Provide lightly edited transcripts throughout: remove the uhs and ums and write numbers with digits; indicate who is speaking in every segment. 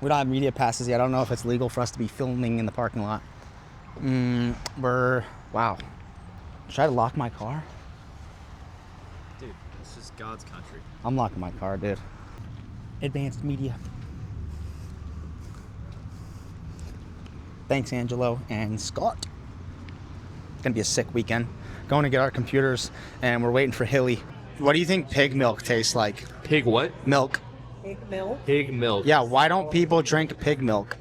Speaker 1: We don't have media passes yet. I don't know if it's legal for us to be filming in the parking lot. Wow. Should I lock my car?
Speaker 2: Dude, this is God's country.
Speaker 1: I'm locking my car, dude. Advanced media. Thanks, Angelo and Scott. It's gonna be a sick weekend. Going to get our computers, and we're waiting for Hilly. What do you think pig milk tastes like?
Speaker 2: Pig what?
Speaker 1: Milk.
Speaker 3: Pig milk?
Speaker 2: Pig milk.
Speaker 1: Yeah, why don't people drink pig milk?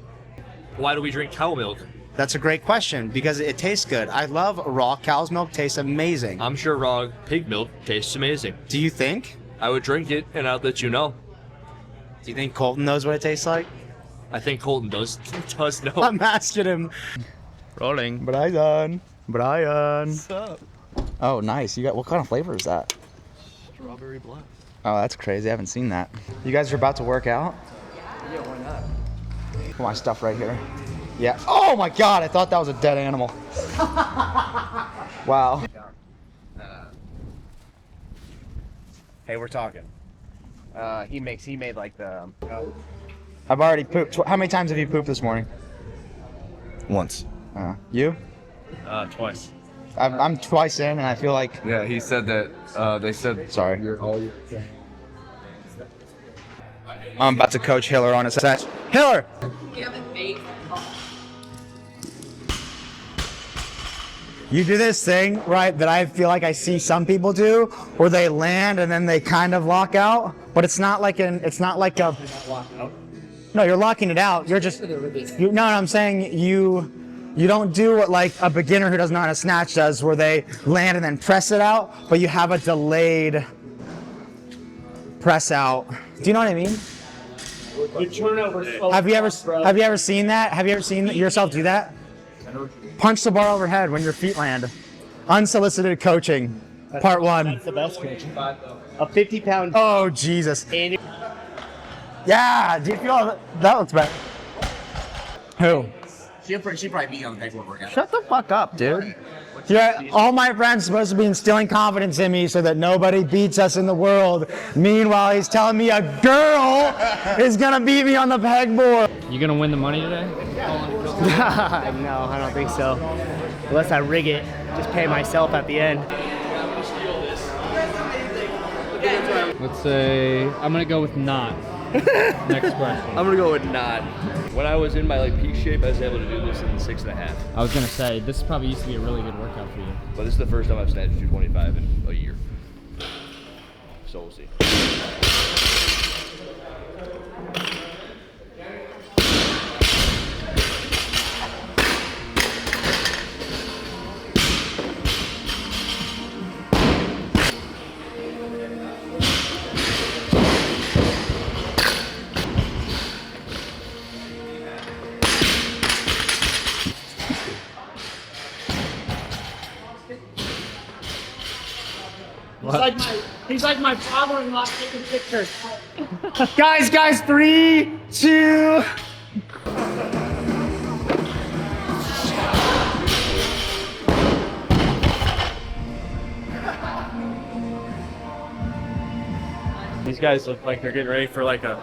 Speaker 2: Why do we drink cow milk?
Speaker 1: That's a great question, because it tastes good. I love raw cow's milk. Tastes amazing.
Speaker 2: I'm sure raw pig milk tastes amazing.
Speaker 1: Do you think?
Speaker 2: I would drink it, and I'll let you know.
Speaker 1: Do you think Colton knows what it tastes like?
Speaker 2: I think Colton does know.
Speaker 1: I'm asking him.
Speaker 2: Rolling.
Speaker 1: Brian.
Speaker 2: What's up?
Speaker 1: Oh, nice. You got, what kind of flavor is that?
Speaker 2: Strawberry blast.
Speaker 1: Oh, that's crazy. I haven't seen that. You guys are about to work out?
Speaker 3: Yeah, why not?
Speaker 1: Put my stuff right here. Yeah. Oh my God! I thought that was a dead animal. Wow.
Speaker 4: Hey, we're talking. He made like the.
Speaker 1: I've already pooped. How many times have you pooped this morning?
Speaker 4: Once.
Speaker 1: You?
Speaker 2: Twice.
Speaker 1: I'm twice in, and I feel like.
Speaker 4: Yeah, he said that. They said.
Speaker 1: Sorry. I'm about to coach Hiller on his set. Hiller!
Speaker 3: You have a date.
Speaker 1: You do this thing, right, that I feel like I see some people do, where they land and then they kind of lock out, but it's not like a. No, you're locking it out. You're just. No, I'm saying you don't do what like a beginner who doesn't know how to snatch does, where they land and then press it out, but you have a delayed press out. Do you know what I mean? Have you ever seen that? Have you ever seen yourself do that? Punch the bar overhead when your feet land. Unsolicited coaching, part 1.
Speaker 5: That's the best coaching. A 50-pound.
Speaker 1: Oh, Jesus. Yeah, do you feel that looks better? Who?
Speaker 4: She probably beat you on the pegboard workout.
Speaker 1: Shut the fuck up, dude. Yeah, all my friends are supposed to be instilling confidence in me so that nobody beats us in the world. Meanwhile, he's telling me a girl is gonna beat me on the pegboard.
Speaker 5: You gonna win the money today? No, I don't think so. Unless I rig it, just pay myself at the end. Let's say I'm gonna go with not. Next question.
Speaker 2: I'm gonna go with not. When I was in my like peak shape, I was able to do this in 6.5.
Speaker 5: I was gonna say this probably used to be a really good workout for you.
Speaker 2: But this is the first time I've snatched 225 in a year. So we'll see.
Speaker 5: He's like my father-in-law taking pictures.
Speaker 1: Guys, 3, 2.
Speaker 6: These guys look like they're getting ready for like a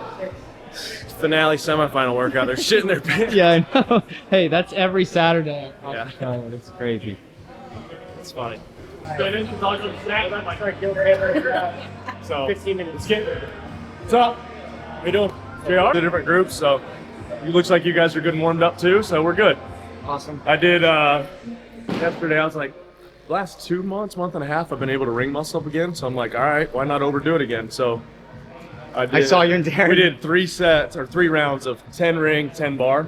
Speaker 6: finale semifinal workout. They're shitting their pants.
Speaker 5: Yeah, I know. Hey, that's every Saturday.
Speaker 6: Yeah.
Speaker 5: It's crazy.
Speaker 6: It's funny.
Speaker 5: So 15 minutes.
Speaker 6: What's up? How you doing? We are the different groups, so it looks like you guys are good and warmed up too, so we're good.
Speaker 5: Awesome.
Speaker 6: I did yesterday. I was like, last 2 months, month and a half, I've been able to ring muscle up again. So I'm like, all right, why not overdo it again? So I
Speaker 1: saw you and Darren.
Speaker 6: We did 3 rounds of 10 ring, 10 bar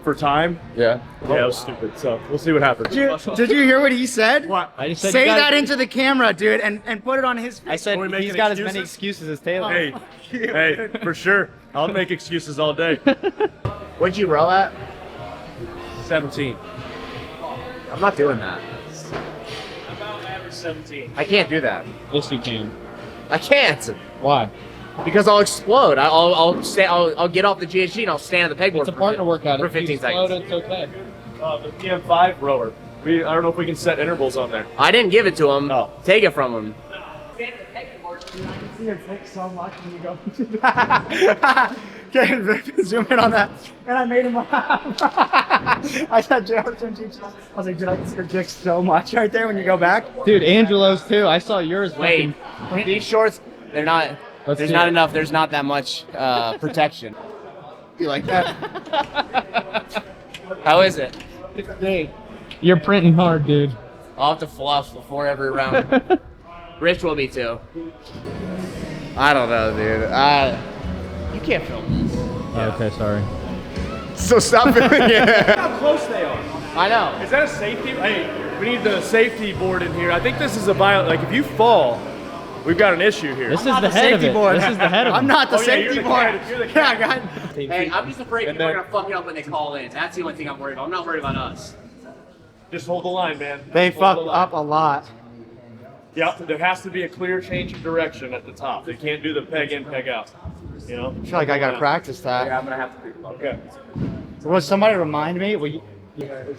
Speaker 6: for time.
Speaker 4: Yeah.
Speaker 6: Yeah, it was stupid. So we'll see what happens.
Speaker 1: Did you hear what he said?
Speaker 6: What?
Speaker 5: I just said
Speaker 1: Say that into the camera, dude, and put it on his face.
Speaker 5: I said
Speaker 6: Are we making
Speaker 5: he's got as many
Speaker 6: excuses?
Speaker 5: excuses as Taylor.
Speaker 6: Hey, for sure. I'll make excuses all day.
Speaker 4: What'd you roll at?
Speaker 6: 17.
Speaker 4: I'm not doing that.
Speaker 6: About average 17.
Speaker 4: I can't do that.
Speaker 5: Yes, you can.
Speaker 4: I can't
Speaker 5: Why?
Speaker 4: because I'll explode. I'll get off the GHD and I'll stand at the pegboard.
Speaker 5: It's a partner workout.
Speaker 4: for
Speaker 5: If you
Speaker 4: 15
Speaker 5: explode,
Speaker 4: seconds.
Speaker 5: It's okay.
Speaker 6: The PM5 rower. I don't know if we can set intervals on there.
Speaker 4: I didn't give it to him.
Speaker 6: Oh.
Speaker 4: Take it from him.
Speaker 1: see your pick so much when you go to that. Okay, zoom in on that. And I made him laugh. I said, I was like, dude, I can see your dick so much right there when you go back.
Speaker 5: Dude, Angelo's too. I saw yours.
Speaker 4: Wait, these shorts, they're not.
Speaker 5: Let's
Speaker 4: There's
Speaker 5: see
Speaker 4: not
Speaker 5: it.
Speaker 4: enough. There's not that much protection. You like that? How is it?
Speaker 5: You're printing hard, dude.
Speaker 4: I'll have to fluff before every round. Rich will be too. I don't know, dude. You can't film this.
Speaker 5: Okay, sorry.
Speaker 6: So stop filming it. How close they are.
Speaker 4: I know.
Speaker 6: Is that a safety? Hey, we need the safety board in here. I think this is a like if you fall, we've got an issue here.
Speaker 5: This is the head of it. This is the head of it.
Speaker 1: I'm not the
Speaker 6: Oh, yeah,
Speaker 1: safety
Speaker 6: you're the
Speaker 1: board.
Speaker 6: cat. You're the
Speaker 1: Yeah,
Speaker 6: cat.
Speaker 1: God.
Speaker 4: Hey, I'm just afraid people are gonna fuck it up when they call in. That's the only thing I'm worried about. I'm not worried about us.
Speaker 6: Just hold the line, man.
Speaker 1: They
Speaker 6: Hold
Speaker 1: fuck
Speaker 6: the line.
Speaker 1: up a lot.
Speaker 6: Yep, there has to be a clear change of direction at the top. They can't do the peg in, peg out. You know?
Speaker 1: I feel like I gotta practice that.
Speaker 4: Yeah, I'm gonna have to think about it.
Speaker 6: Okay.
Speaker 1: Will somebody remind me?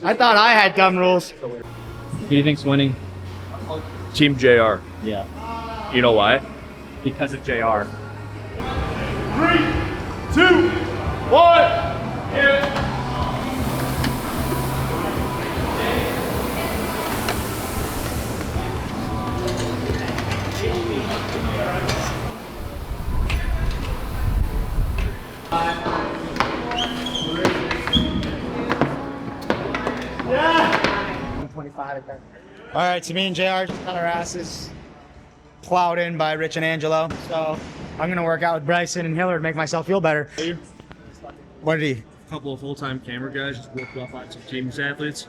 Speaker 1: I thought I had dumb rules.
Speaker 5: Who do you think's winning?
Speaker 6: Team JR.
Speaker 5: Yeah.
Speaker 6: You know why?
Speaker 5: Because of JR.
Speaker 6: 3, 2, 1.
Speaker 1: All right, so me and JR just got our asses plowed in by Rich and Angelo. So I'm gonna work out with Bryson and Hiller to make myself feel better. What did he?
Speaker 6: A couple of full-time camera guys just worked off on some teams athletes.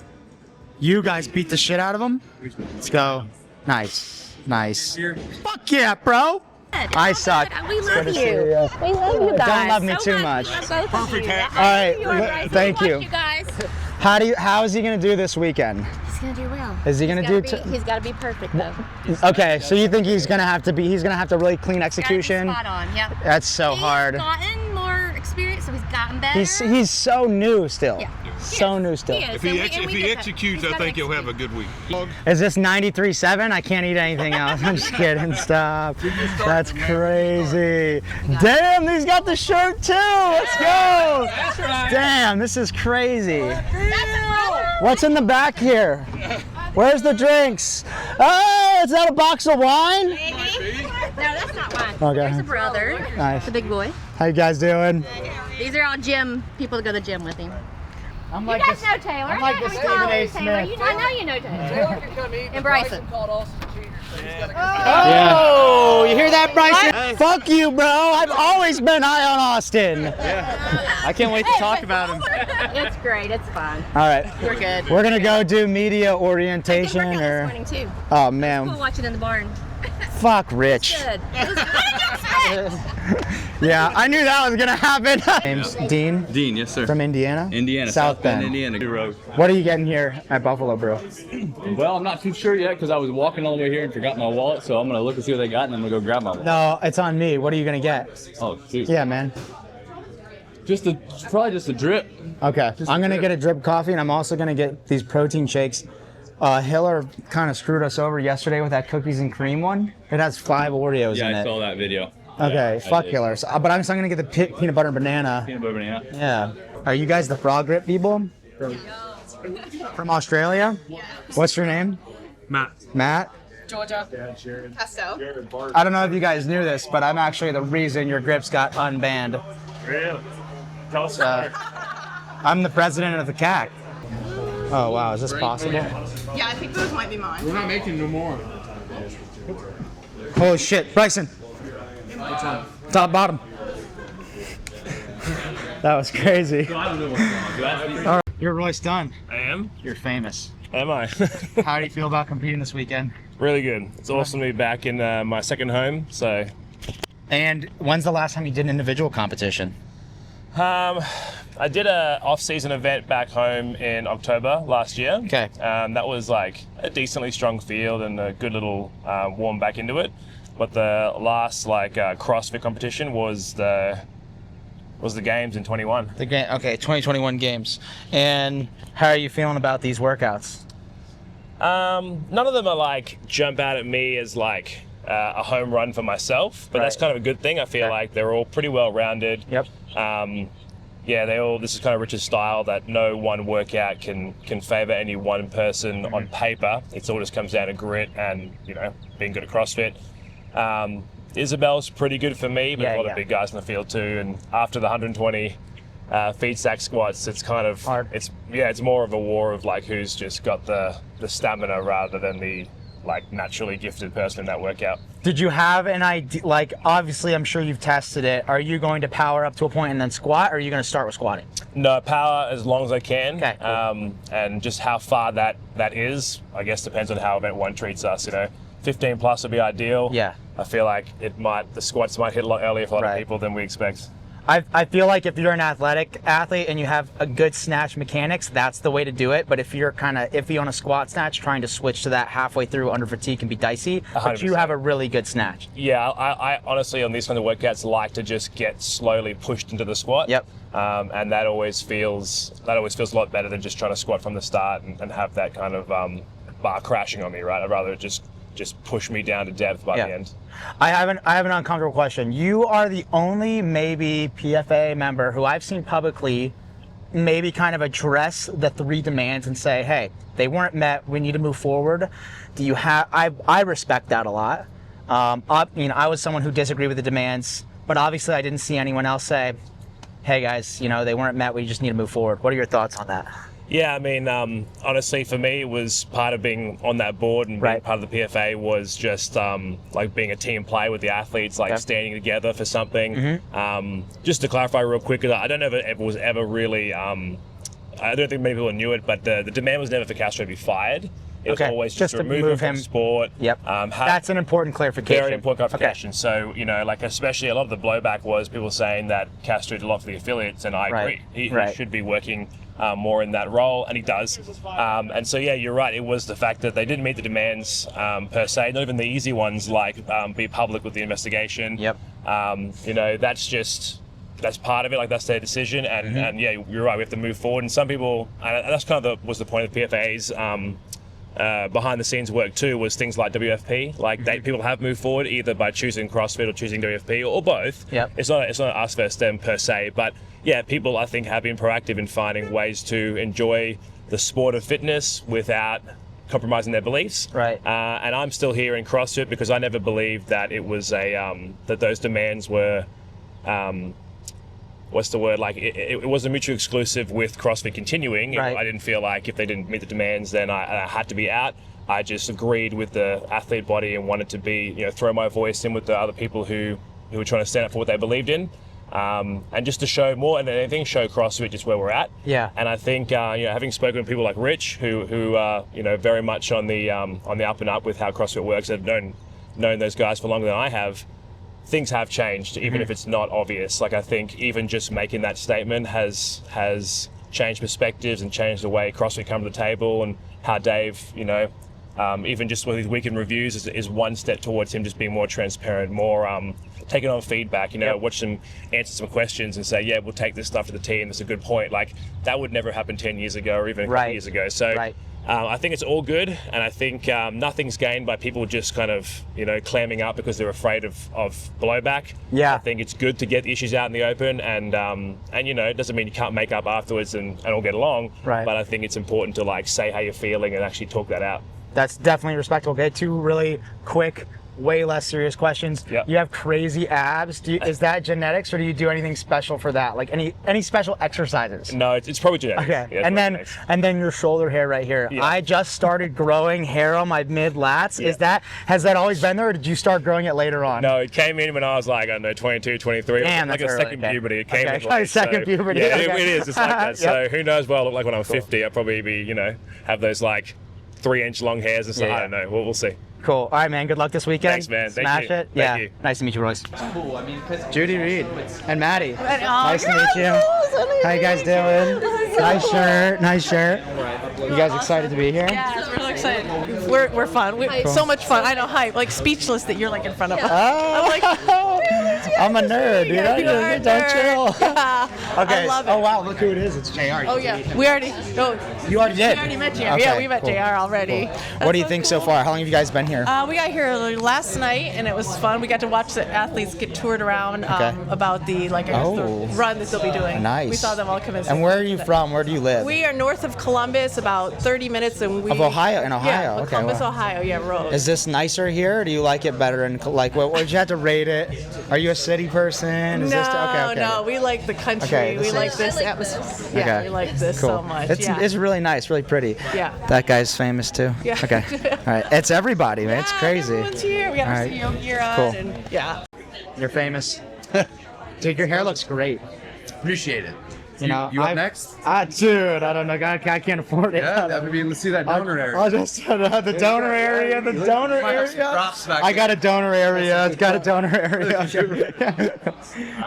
Speaker 1: You guys beat the shit out of him? Let's go. Nice. Nice. Fuck yeah, bro. I suck.
Speaker 7: We
Speaker 1: It's
Speaker 7: love
Speaker 1: good to
Speaker 7: you.
Speaker 1: see you.
Speaker 7: We love you guys.
Speaker 1: Don't love me
Speaker 7: so
Speaker 1: too much.
Speaker 7: Perfect.
Speaker 1: All right, thank you.
Speaker 7: You guys.
Speaker 1: How is he gonna do this weekend?
Speaker 7: He's gonna do well.
Speaker 1: Is he gonna do?
Speaker 7: He's got to be perfect though.
Speaker 1: Okay, so you think he's gonna have to really clean execution?
Speaker 7: Spot on. Yep.
Speaker 1: That's so hard.
Speaker 7: He's gotten more experience, so he's gotten better.
Speaker 1: He's so new still.
Speaker 7: Yeah.
Speaker 1: So new still.
Speaker 7: He is.
Speaker 8: If he,
Speaker 7: And
Speaker 8: if
Speaker 7: we
Speaker 8: he
Speaker 7: get that.
Speaker 8: executes,
Speaker 7: He's
Speaker 8: I
Speaker 7: gotta
Speaker 8: think he'll have a
Speaker 7: execute.
Speaker 8: good week.
Speaker 1: Is this 93.7? I can't eat anything else. I'm just kidding. Stop. That's crazy. Damn, he's got the shirt too. Let's go. Damn, this is crazy.
Speaker 7: That's a brother.
Speaker 1: What's in the back here? Where's the drinks? Oh, is that a box of wine?
Speaker 7: Maybe. No, that's not mine.
Speaker 1: Okay.
Speaker 7: There's a brother.
Speaker 1: Nice.
Speaker 7: The big boy.
Speaker 1: How you guys doing?
Speaker 7: These are all gym people that go to the gym with him.
Speaker 1: I'm
Speaker 7: You guys know Taylor.
Speaker 1: I'm like the
Speaker 7: We
Speaker 1: Stephen
Speaker 7: call
Speaker 1: A.
Speaker 7: him Taylor.
Speaker 1: Smith.
Speaker 7: I know you know Taylor. And Bryson.
Speaker 1: Oh, you hear that, Bryson? Fuck you, bro. I've always been high on Austin. I can't wait to talk about him.
Speaker 7: It's great. It's fun.
Speaker 1: All right.
Speaker 7: We're good.
Speaker 1: We're gonna go do media
Speaker 7: I did
Speaker 1: orientation
Speaker 7: work out
Speaker 1: or.
Speaker 7: this morning too.
Speaker 1: Oh
Speaker 7: We'll
Speaker 1: man,
Speaker 7: watch it in the barn.
Speaker 1: fuck Rich.
Speaker 7: Good. It was, what did you expect?
Speaker 1: Yeah, I knew that was gonna happen. Name's Dean
Speaker 9: Dean, yes sir.
Speaker 1: from Indiana.
Speaker 9: Indiana,
Speaker 1: South Bend.
Speaker 9: Indiana.
Speaker 1: What are you getting here at Buffalo Brew?
Speaker 9: Well, I'm not too sure yet because I was walking all the way here and forgot my wallet, so I'm gonna look and see what they got, and then I'm gonna go grab my wallet.
Speaker 1: No, it's on me. What are you gonna get?
Speaker 9: Oh shoot.
Speaker 1: Yeah, man.
Speaker 9: Probably just a drip.
Speaker 1: Okay, I'm gonna get a drip coffee, and I'm also gonna get these protein shakes. Hiller kind of screwed us over yesterday with that cookies and cream one. It has 5 Oreos
Speaker 9: Yeah,
Speaker 1: in
Speaker 9: I
Speaker 1: it.
Speaker 9: saw that video.
Speaker 1: Okay,
Speaker 9: Yeah, I
Speaker 1: fuck
Speaker 9: did.
Speaker 1: Hiller. So, but I'm still gonna get the peanut butter and banana.
Speaker 9: Peanut butter banana.
Speaker 1: Yeah. Are you guys the frog grip people? From Australia? What's your name?
Speaker 6: Matt.
Speaker 1: Matt?
Speaker 3: Georgia. Pesto.
Speaker 1: I don't know if you guys knew this, but I'm actually the reason your grips got unbanned.
Speaker 6: Really? Tell us.
Speaker 1: I'm the president of the CAC. Oh wow, is this possible?
Speaker 3: Yeah, I think those might be mine.
Speaker 5: We're not making no more.
Speaker 1: Holy shit, Bryson. Top bottom. That was crazy.
Speaker 9: I don't know what's wrong.
Speaker 1: All right, you're Royce Dunn.
Speaker 6: I am.
Speaker 1: You're famous.
Speaker 6: Am I?
Speaker 1: How do you feel about competing this weekend?
Speaker 6: Really good. It's awesome to be back in my second home. So,
Speaker 1: And when's the last time you did an individual competition?
Speaker 6: I did a off-season event back home in October last year.
Speaker 1: Okay.
Speaker 6: That was like a decently strong field and a good little warm back into it. But the last CrossFit competition was the games in 21.
Speaker 1: The game. Okay, 2021 games. And how are you feeling about these workouts?
Speaker 6: None of them are like jump out at me as like a home run for myself, but that's
Speaker 1: Right.
Speaker 6: kind of a good thing. I feel like they're all pretty well rounded.
Speaker 1: Yep.
Speaker 6: This is kind of Rich's style that no one workout can favor any one person on paper. It all just comes down to grit and, being good at CrossFit. Isabel's pretty good for me, but a lot of big guys in the field too. And after the 120 feed stack squats, it's kind of
Speaker 1: hard.
Speaker 6: It's more of a war of like who's just got the stamina rather than the like naturally gifted person in that workout.
Speaker 1: Did you have an idea, like obviously I'm sure you've tested it, are you going to power up to a point and then squat, or are you going to start with squatting?
Speaker 6: No, power as long as I can.
Speaker 1: Okay, cool.
Speaker 6: And just how far that is, I guess depends on how event one treats us, 15 plus would be ideal.
Speaker 1: Yeah.
Speaker 6: I feel like the squats might hit a lot earlier for a lot of
Speaker 1: Right.
Speaker 6: people than we expect.
Speaker 1: I feel like if you're an athletic athlete and you have a good snatch mechanics, that's the way to do it. But if you're kind of iffy on a squat snatch, trying to switch to that halfway through under fatigue can be dicey. But you
Speaker 6: 100%.
Speaker 1: have a really good snatch.
Speaker 6: Yeah, I honestly on these kind of workouts like to just get slowly pushed into the squat.
Speaker 1: Yep.
Speaker 6: And that always feels a lot better than just trying to squat from the start and have that kind of bar crashing on me, right? I'd rather just push me down to depth by the end.
Speaker 1: I have an uncomfortable question. You are the only maybe PFA member who I've seen publicly maybe kind of address the 3 demands and say, hey, they weren't met, we need to move forward. Do you have, I respect that a lot. I was someone who disagreed with the demands, but obviously I didn't see anyone else say, hey guys, they weren't met, we just need to move forward. What are your thoughts on that?
Speaker 6: Yeah, I mean, honestly, for me, it was part of being on that board and being part of the PFA was just like being a team play with the athletes, like standing together for something. Just to clarify real quick, I don't know if it was ever really, I don't think many people knew it, but the demand was never for Castro to be fired. It was always just to remove him from sport.
Speaker 1: Yep. That's an important clarification.
Speaker 6: Very important clarification. So, especially a lot of the blowback was people saying that Castro did a lot for the affiliates, and I agree. He should be working more in that role, and he does. And so, you're right. It was the fact that they didn't meet the demands per se, not even the easy ones like be public with the investigation.
Speaker 1: Yep.
Speaker 6: That's part of it. Like that's their decision, and you're right. We have to move forward. And some people, and that's kind of was the point of the PFA's behind the scenes work too, was things like WFP. Like people have moved forward either by choosing CrossFit or choosing WFP or both.
Speaker 1: Yep.
Speaker 6: It's not us versus them per se, but people I think have been proactive in finding ways to enjoy the sport of fitness without compromising their beliefs.
Speaker 1: Right.
Speaker 6: And I'm still here in CrossFit because I never believed that it was that those demands were what's the word? Like it wasn't mutually exclusive with CrossFit continuing.
Speaker 1: Right.
Speaker 6: I didn't feel like if they didn't meet the demands, then I had to be out. I just agreed with the athlete body and wanted to be, throw my voice in with the other people who were trying to stand up for what they believed in, and just to show more than anything, show CrossFit just where we're at.
Speaker 1: Yeah.
Speaker 6: And I think having spoken to people like Rich, who are very much on the up and up with how CrossFit works, have known those guys for longer than I have. Things have changed, even if it's not obvious. Like I think even just making that statement has changed perspectives and changed the way CrossFit come to the table, and how Dave, even just with his weekend reviews is one step towards him just being more transparent, more taking on feedback, watch them answer some questions and say, we'll take this stuff to the team, that's a good point. Like that would never happen 10 years ago or even a couple years ago. So I think it's all good, and I think nothing's gained by people just kind of, clamming up because they're afraid of blowback.
Speaker 1: Yeah.
Speaker 6: I think it's good to get the issues out in the open, and it doesn't mean you can't make up afterwards and all get along.
Speaker 1: Right.
Speaker 6: But I think it's important to like say how you're feeling and actually talk that out.
Speaker 1: That's definitely respectable. Okay, 2 really quick, way less serious questions.
Speaker 6: Yep.
Speaker 1: You have crazy abs. Is that genetics, or do you do anything special for that? Like any special exercises?
Speaker 6: No, it's probably genetics.
Speaker 1: Okay,
Speaker 6: Yeah,
Speaker 1: and then your shoulder hair right here.
Speaker 6: Yeah.
Speaker 1: I just started growing hair on my mid lats.
Speaker 6: Yeah.
Speaker 1: Has that always been there, or did you start growing it later on?
Speaker 6: No, it came in when I was like, I don't know, 22, 23.
Speaker 1: Damn,
Speaker 6: like
Speaker 1: that's
Speaker 6: a
Speaker 1: early.
Speaker 6: second
Speaker 1: Okay.
Speaker 6: puberty. It came
Speaker 1: Okay.
Speaker 6: in late,
Speaker 1: Second puberty.
Speaker 6: Yeah,
Speaker 1: Okay.
Speaker 6: it is. It's like that.
Speaker 1: Yep.
Speaker 6: So who knows what I'll look like when I'm 50. I'll probably be, have those like 3-inch long hairs and stuff.
Speaker 1: Yeah.
Speaker 6: I don't know. We'll see.
Speaker 1: Cool. All right, man. Good luck this weekend.
Speaker 6: Thanks, man. Thank
Speaker 1: Smash
Speaker 6: you.
Speaker 1: it.
Speaker 6: Thank you.
Speaker 1: Nice to meet you, Royce.
Speaker 9: Cool. I mean,
Speaker 1: Judy Reed and Maddie. Nice to meet you. How you guys doing? Nice shirt. Nice shirt. You guys excited to be here?
Speaker 8: Yeah, we're really excited. We're fun. So much fun. I know, hype. Like speechless that you're like in front of us.
Speaker 1: Oh.
Speaker 8: I'm like,
Speaker 1: I'm a nerd, dude.
Speaker 8: Yeah, you are a
Speaker 1: Don't chill.
Speaker 8: nerd. Yeah,
Speaker 1: Okay.
Speaker 8: I love
Speaker 1: Oh
Speaker 8: it.
Speaker 1: wow, look who it is. It's JR.
Speaker 8: Oh yeah, we already. Oh,
Speaker 1: You already did.
Speaker 8: we already met JR.
Speaker 1: Okay,
Speaker 8: Yeah, we met
Speaker 1: cool.
Speaker 8: JR already.
Speaker 1: What do you think so far? How long have you guys been here?
Speaker 8: We got here last night and it was fun. We got to watch the athletes get toured around about the I guess the run that they'll be doing.
Speaker 1: Nice.
Speaker 8: We saw them all come in.
Speaker 1: And where are you from? Where do you live?
Speaker 8: We are north of Columbus, about 30 minutes, and we
Speaker 1: Of Ohio, in Ohio.
Speaker 8: Yeah,
Speaker 1: Okay,
Speaker 8: Columbus,
Speaker 1: wow.
Speaker 8: Ohio. Yeah, road.
Speaker 1: Is this nicer here, or do you like it better? And like, what would you have to rate it? Are you a city person? Is this
Speaker 8: No, we like the country.
Speaker 1: Okay,
Speaker 8: we
Speaker 1: this
Speaker 8: like
Speaker 1: is-
Speaker 8: this atmosphere. Yeah, we like this
Speaker 1: cool.
Speaker 8: so much.
Speaker 1: It's
Speaker 8: yeah.
Speaker 1: it's really nice, really pretty.
Speaker 8: Yeah.
Speaker 1: That guy's famous too.
Speaker 8: Yeah.
Speaker 1: Okay. All right. It's everybody, man. It's crazy.
Speaker 8: Everyone's here. We got
Speaker 1: All
Speaker 8: our
Speaker 1: right.
Speaker 8: CEO gear on,
Speaker 1: Cool.
Speaker 8: and yeah.
Speaker 1: You're famous. Dude, your hair looks great.
Speaker 10: Appreciate it.
Speaker 1: You know,
Speaker 10: you up next?
Speaker 1: Dude, I don't know. I can't afford it.
Speaker 10: Yeah, maybe let's see that donor area.
Speaker 1: I'll just the donor area. The donor
Speaker 10: might have some
Speaker 1: area.
Speaker 10: props back
Speaker 1: I got
Speaker 10: there.
Speaker 1: a donor area. It's got a donor area.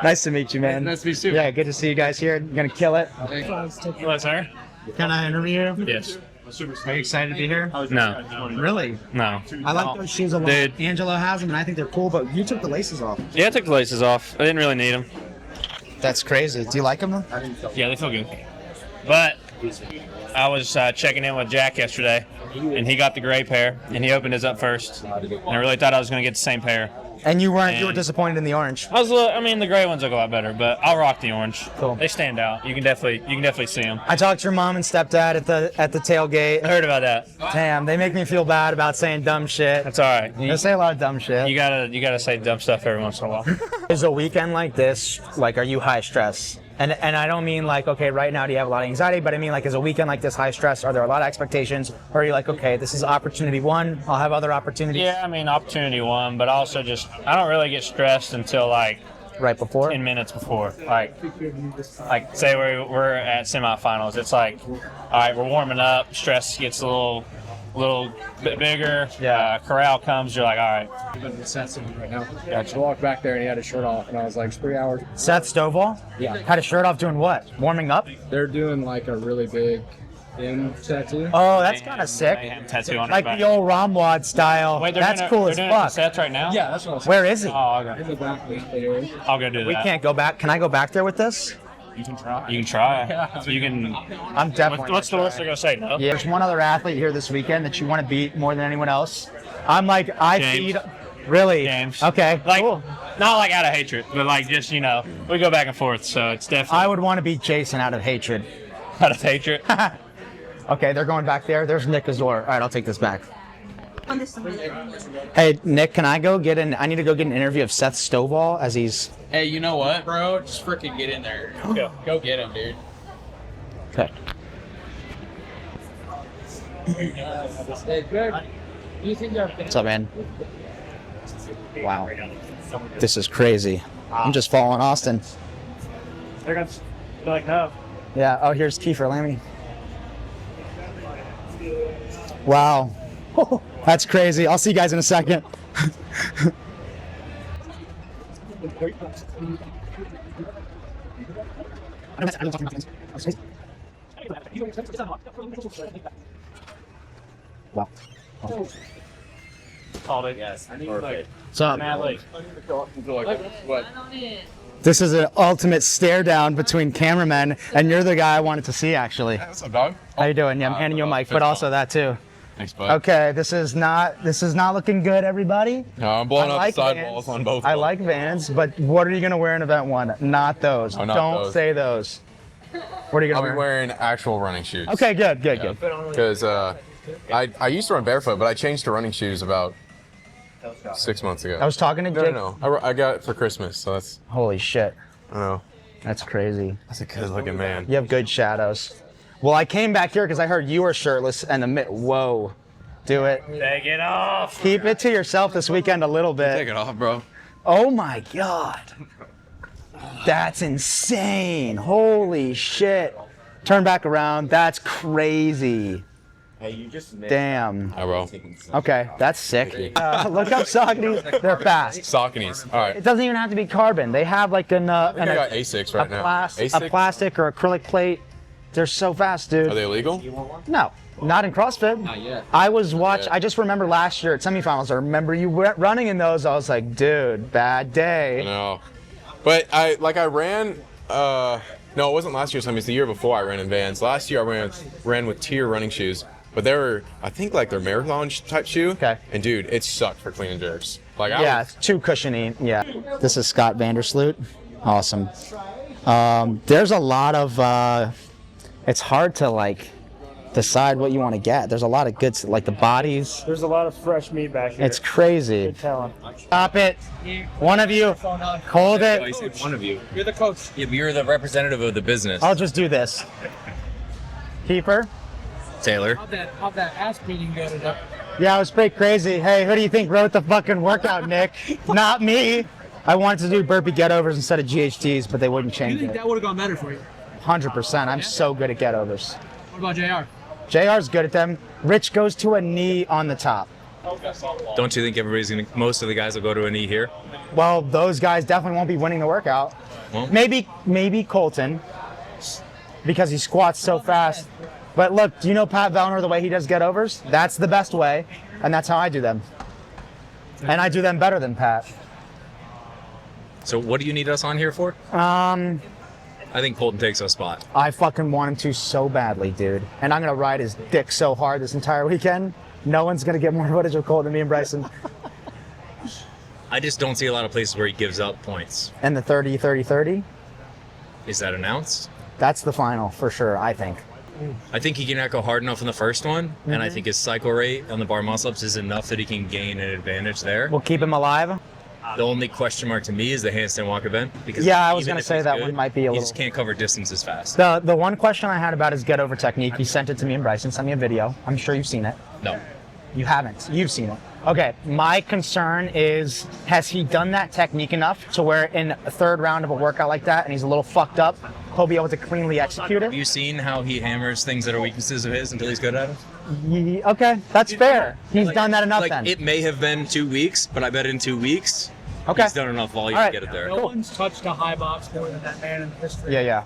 Speaker 1: Nice to meet you, man.
Speaker 10: Nice to meet you.
Speaker 1: Yeah, good to see you guys here. You're gonna kill it.
Speaker 11: Hello, sir.
Speaker 1: Can I interview you?
Speaker 11: Yes.
Speaker 1: Are you excited to be here?
Speaker 11: No.
Speaker 1: Really?
Speaker 11: No.
Speaker 1: I like those shoes a lot.
Speaker 11: Dude.
Speaker 1: Angelo has them, and I think they're cool. But you took the laces off.
Speaker 11: Yeah, I took the laces off. I didn't really need them.
Speaker 1: That's crazy. Do you like them?
Speaker 11: Yeah, they feel good. But I was checking in with Jack yesterday, and he got the gray pair, and he opened his up first. And I really thought I was going to get the same pair.
Speaker 1: And you weren't. You were
Speaker 11: And-
Speaker 1: disappointed in the orange.
Speaker 11: I mean, the gray ones look a lot better, but I'll rock the orange.
Speaker 1: Cool.
Speaker 11: They stand out. You can definitely see them.
Speaker 1: I talked to your mom and stepdad at the tailgate.
Speaker 11: I heard about that.
Speaker 1: Damn, they make me feel bad about saying dumb shit.
Speaker 11: That's all right.
Speaker 1: They say a lot of dumb shit.
Speaker 11: You gotta say dumb stuff every once in a while.
Speaker 1: Is a weekend like this, like, are you high stress? And I don't mean like, okay, right now do you have a lot of anxiety, but I mean like, is a weekend like this high stress? Are there a lot of expectations? Or are you like, okay, this is opportunity one, I'll have other opportunities?
Speaker 11: Yeah, I mean, opportunity one, but also just I don't really get stressed until like
Speaker 1: Right before?
Speaker 11: 10 minutes before. Like say we're at semifinals. It's like, all right, we're warming up. Stress gets a little bit bigger.
Speaker 1: Yeah.
Speaker 11: Corral comes. You're like, all right.
Speaker 5: right now. Yeah, I just walked back there and he had his shirt off, and I was like, 3 hours.
Speaker 1: Seth Stovall?
Speaker 5: Yeah.
Speaker 1: Had his shirt off doing what? Warming up?
Speaker 5: They're doing like a really big M tattoo.
Speaker 1: Oh, that's kind of sick.
Speaker 11: Mayhem tattoo on
Speaker 1: Like
Speaker 11: his
Speaker 1: the
Speaker 11: back.
Speaker 1: old Ramwad style.
Speaker 11: Wait,
Speaker 1: That's cool
Speaker 11: they're
Speaker 1: as
Speaker 11: doing
Speaker 1: fuck.
Speaker 11: it for sets right now?
Speaker 5: Yeah, that's what I was
Speaker 1: Where is he?
Speaker 11: Oh, okay.
Speaker 5: in the back of the area.
Speaker 11: I'll go do that.
Speaker 1: We can't go back. Can I go back there with this?
Speaker 11: You can try. You can try. You can.
Speaker 1: I'm definitely.
Speaker 11: What's the listener gonna say? No.
Speaker 1: Yeah, there's one other athlete here this weekend that you want to beat more than anyone else. I'm like, I
Speaker 11: James.
Speaker 1: feed. Really?
Speaker 11: James.
Speaker 1: Okay.
Speaker 11: Like,
Speaker 1: cool.
Speaker 11: not like out of hatred, but like just we go back and forth, so it's definitely
Speaker 1: I would want to beat Jason out of hatred.
Speaker 11: out of hatred.
Speaker 1: Okay, they're going back there. There's Nick Azor. All right, I'll take this back. Hey, Nick, can I go get I need to go get an interview of Seth Stovall as he's.
Speaker 12: Hey, you know what, bro? Just freaking get in there. Go get him, dude.
Speaker 1: Okay. What's up, man? Wow. This is crazy. I'm just following Austin.
Speaker 11: They're gonna be like, no.
Speaker 1: Yeah. Oh, here's Kiefer Lammy. Wow. That's crazy. I'll see you guys in a second. Wow.
Speaker 11: Called it. Yes.
Speaker 1: What's up?
Speaker 11: Mad Lake.
Speaker 12: What?
Speaker 1: This is an ultimate stare down between cameramen, and you're the guy I wanted to see, actually.
Speaker 10: What's up, dog?
Speaker 1: How you doing? Yeah, I'm handing you a mic, but also that too.
Speaker 10: Thanks, bud.
Speaker 1: Okay, this is not looking good, everybody.
Speaker 10: No, I'm blowing
Speaker 1: I
Speaker 10: up
Speaker 1: like
Speaker 10: the sidewalls
Speaker 1: Vans.
Speaker 10: on both.
Speaker 1: I
Speaker 10: of them.
Speaker 1: like Vans, but what are you gonna wear in event one? Not those.
Speaker 10: No, not
Speaker 1: Don't
Speaker 10: those.
Speaker 1: say those. What are you
Speaker 10: I'll
Speaker 1: gonna
Speaker 10: be
Speaker 1: wear?
Speaker 10: wearing actual running shoes.
Speaker 1: Okay, good.
Speaker 10: Because I used to run barefoot, but I changed to running shoes about 6 months ago.
Speaker 1: I was talking to Jake.
Speaker 10: No. I got it for Christmas, so that's.
Speaker 1: Holy shit,
Speaker 10: I don't know.
Speaker 1: that's crazy.
Speaker 10: That's a good-looking man.
Speaker 1: You have good shadows. Well, I came back here because I heard you were shirtless and whoa. Do it.
Speaker 11: Take it off.
Speaker 1: Keep it to yourself this weekend a little bit.
Speaker 10: Take it off, bro.
Speaker 1: Oh my God. That's insane. Holy shit. Turn back around. That's crazy.
Speaker 4: Hey, you just missed.
Speaker 1: Damn.
Speaker 10: Hi, bro.
Speaker 1: Okay, that's sick. Look up Saucony. They're fast.
Speaker 10: Sauconys. All right.
Speaker 1: It doesn't even have to be carbon. They have like
Speaker 10: I think I got Asics right now.
Speaker 1: a plastic or acrylic plate. They're so fast, dude.
Speaker 10: Are they illegal?
Speaker 1: No, not in CrossFit.
Speaker 12: Not yet.
Speaker 1: I just remember last year at semifinals, I remember you running in those. I was like, dude, bad day.
Speaker 10: No. But I ran. No, it wasn't last year's time. It's the year before I ran in Vans. Last year I ran with Tier running shoes, but they were, I think, like their marathon type shoe.
Speaker 1: Okay.
Speaker 10: And dude, it sucked for clean and jerks. Like
Speaker 1: Yeah, it's too cushiony. Yeah. This is Scott Vandersloot. Awesome. There's a lot of. It's hard to like decide what you want to get. There's a lot of good, like the bodies.
Speaker 13: There's a lot of fresh meat back here.
Speaker 1: It's crazy.
Speaker 13: Good talent.
Speaker 1: Stop it. One of you. Hold it.
Speaker 14: I said one of you.
Speaker 13: You're the coach.
Speaker 14: Yeah, but you're the representative of the business.
Speaker 1: I'll just do this. Keeper.
Speaker 14: Taylor.
Speaker 13: How'd that ass beating go today?
Speaker 1: Yeah, it was pretty crazy. Hey, who do you think wrote the fucking workout, Nick? Not me. I wanted to do burpee get-overs instead of GHTs, but they wouldn't change
Speaker 13: You think
Speaker 1: it.
Speaker 13: that would have gone better for you?
Speaker 1: 100%. I'm so good at get-overs.
Speaker 13: What about JR?
Speaker 1: JR's good at them. Rich goes to a knee on the top.
Speaker 14: Don't you think most of the guys will go to a knee here?
Speaker 1: Well, those guys definitely won't be winning the workout.
Speaker 14: Well,
Speaker 1: Maybe Colton, because he squats so fast. But look, do you know Pat Vellner, the way he does get-overs? That's the best way, and that's how I do them. And I do them better than Pat.
Speaker 14: so what do you need us on here for? I think Colton takes our spot.
Speaker 1: I fucking want him to so badly, dude. And I'm going to ride his dick so hard this entire weekend. No one's going to get more footage of Colton than me and Bryson.
Speaker 14: I just don't see a lot of places where he gives up points.
Speaker 1: And the 30-30-30,
Speaker 14: Is that announced?
Speaker 1: that's the final for sure, I think.
Speaker 14: I think he can not go hard enough in the first one, and I think his cycle rate on the bar muscle-ups is enough that he can gain an advantage there.
Speaker 1: We'll keep him alive.
Speaker 14: The only question mark to me is the handstand walk event. Because
Speaker 1: Yeah, I was
Speaker 14: even
Speaker 1: gonna
Speaker 14: if
Speaker 1: say
Speaker 14: he's
Speaker 1: that
Speaker 14: good,
Speaker 1: one might be a
Speaker 14: he
Speaker 1: little-
Speaker 14: just can't cover distances fast.
Speaker 1: The one question I had about his get-over technique, he sent it to me and Bryson, sent me a video. I'm sure you've seen it.
Speaker 14: No.
Speaker 1: You haven't. You've seen it. Okay, my concern is, has he done that technique enough to where in a third round of a workout like that and he's a little fucked up, he'll be able to cleanly execute
Speaker 14: Have
Speaker 1: it?
Speaker 14: you seen how he hammers things that are weaknesses of his until he's good at them?
Speaker 1: Okay, that's fair. He's done that enough
Speaker 14: Like,
Speaker 1: then.
Speaker 14: it may have been 2 weeks, but I bet in 2 weeks,
Speaker 1: Okay.
Speaker 14: he's done enough volume
Speaker 1: All right.
Speaker 14: to get it there.
Speaker 13: No one's touched a high box more than that man in history.
Speaker 1: Yeah.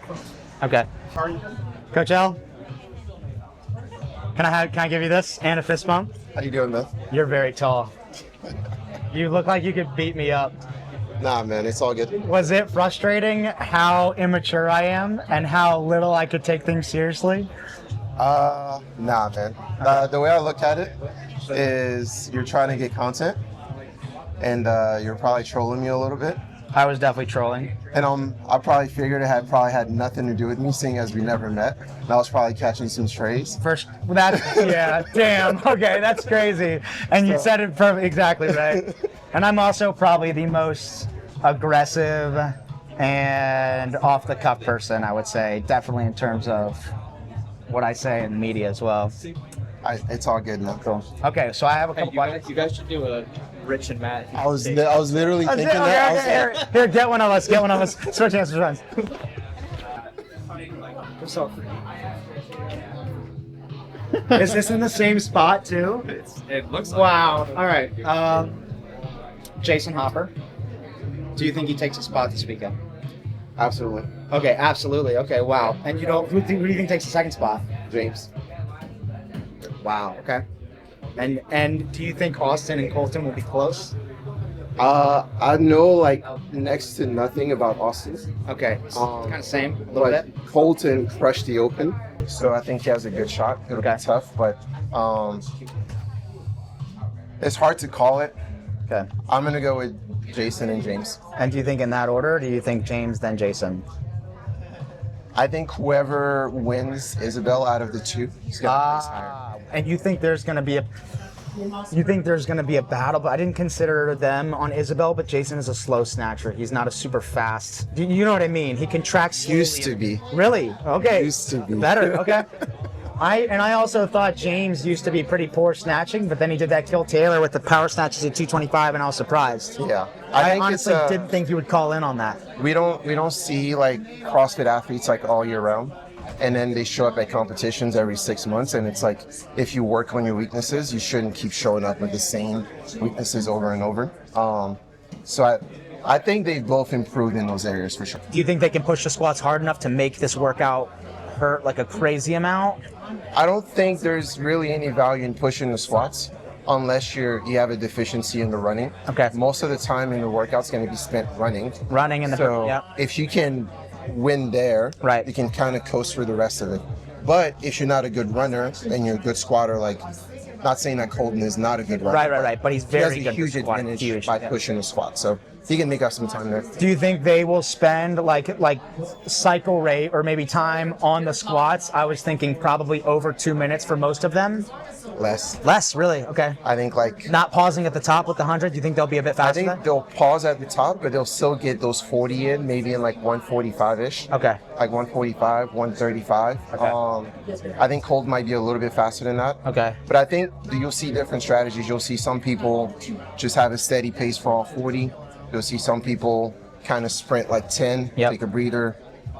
Speaker 1: Okay. Coach L, can I give you this and a fist bump?
Speaker 15: How you doing, man?
Speaker 1: You're very tall. You look like you could beat me up.
Speaker 15: Nah, man, it's all good.
Speaker 1: Was it frustrating how immature I am and how little I could take things seriously?
Speaker 15: Nah, man. The way I looked at it is you're trying to get content, and you're probably trolling me a little bit.
Speaker 1: I was definitely trolling.
Speaker 15: And I probably figured it had nothing to do with me, seeing as we never met. And I was probably catching some strays.
Speaker 1: Yeah, damn. Okay, that's crazy. And you said it exactly right. And I'm also probably the most aggressive and off-the-cuff person, I would say. Definitely in terms of what I say in the media as well.
Speaker 15: It's all good, man.
Speaker 1: Cool. Okay, so I have a couple questions.
Speaker 12: You guys should do a Rich and Matt.
Speaker 15: I was literally thinking that.
Speaker 1: Okay, here, get one of us. Switch answers, friends. Is this in the same spot too?
Speaker 12: It looks like
Speaker 1: Wow. All right. Jason Hopper. Do you think he takes a spot this weekend?
Speaker 15: Absolutely.
Speaker 1: Okay, absolutely. Okay, wow. And who do you think takes the second spot?
Speaker 15: James.
Speaker 1: Wow. Okay. And do you think Austin and Colton will be close?
Speaker 15: I know like next to nothing about Austin.
Speaker 1: Okay. Kind of same, a little bit.
Speaker 15: Colton crushed the Open, so I think he has a good shot. It'll be tough, but it's hard to call it.
Speaker 1: Okay.
Speaker 15: I'm gonna go with Jason and James.
Speaker 1: And do you think in that order? Or do you think James then Jason?
Speaker 15: I think whoever wins Isabel out of the two is gonna place higher.
Speaker 1: And you think there's gonna be a battle, but I didn't consider them on Isabel, but Jason is a slow snatcher. He's not a super fast. You know what I mean? He can track slowly.
Speaker 15: Used to be.
Speaker 1: Really? Okay.
Speaker 15: Used to be.
Speaker 1: Better, okay. I also thought James used to be pretty poor snatching, but then he did that kill Taylor with the power snatches at 225, and I was surprised.
Speaker 15: Yeah.
Speaker 1: I
Speaker 15: think
Speaker 1: honestly didn't think he would call in on that.
Speaker 15: We don't see like CrossFit athletes like all year round, and then they show up at competitions every 6 months, and it's like if you work on your weaknesses, you shouldn't keep showing up with the same weaknesses over and over. So I think they've both improved in those areas for sure.
Speaker 1: Do you think they can push the squats hard enough to make this workout hurt like a crazy amount?
Speaker 15: I don't think there's really any value in pushing the squats. unless you have a deficiency in the running.
Speaker 1: Okay.
Speaker 15: Most of the time in the workout's going to be spent running.
Speaker 1: Running in the
Speaker 15: So
Speaker 1: yeah.
Speaker 15: if you can win there,
Speaker 1: right,
Speaker 15: you can kind of coast through the rest of it. But if you're not a good runner and you're a good squatter, like, not saying that Colton is not a good runner.
Speaker 1: Right. But he's very
Speaker 15: he has a
Speaker 1: good
Speaker 15: huge
Speaker 1: at squatting.
Speaker 15: advantage by pushing the squat. So he can make up some time there.
Speaker 1: Do you think they will spend like cycle rate or maybe time on the squats? I was thinking probably over 2 minutes for most of them. Less, really? Okay.
Speaker 15: I think like
Speaker 1: not pausing at the top with the 100. Do you think they'll be a bit faster?
Speaker 15: I think they'll pause at the top, but they'll still get those 40 in, maybe in like 145-ish.
Speaker 1: Okay.
Speaker 15: Like 145, 135.
Speaker 1: Okay.
Speaker 15: I think Colt might be a little bit faster than that.
Speaker 1: Okay.
Speaker 15: But I think you'll see different strategies. You'll see some people just have a steady pace for all 40. You'll see some people kind of sprint like 10, take a breather,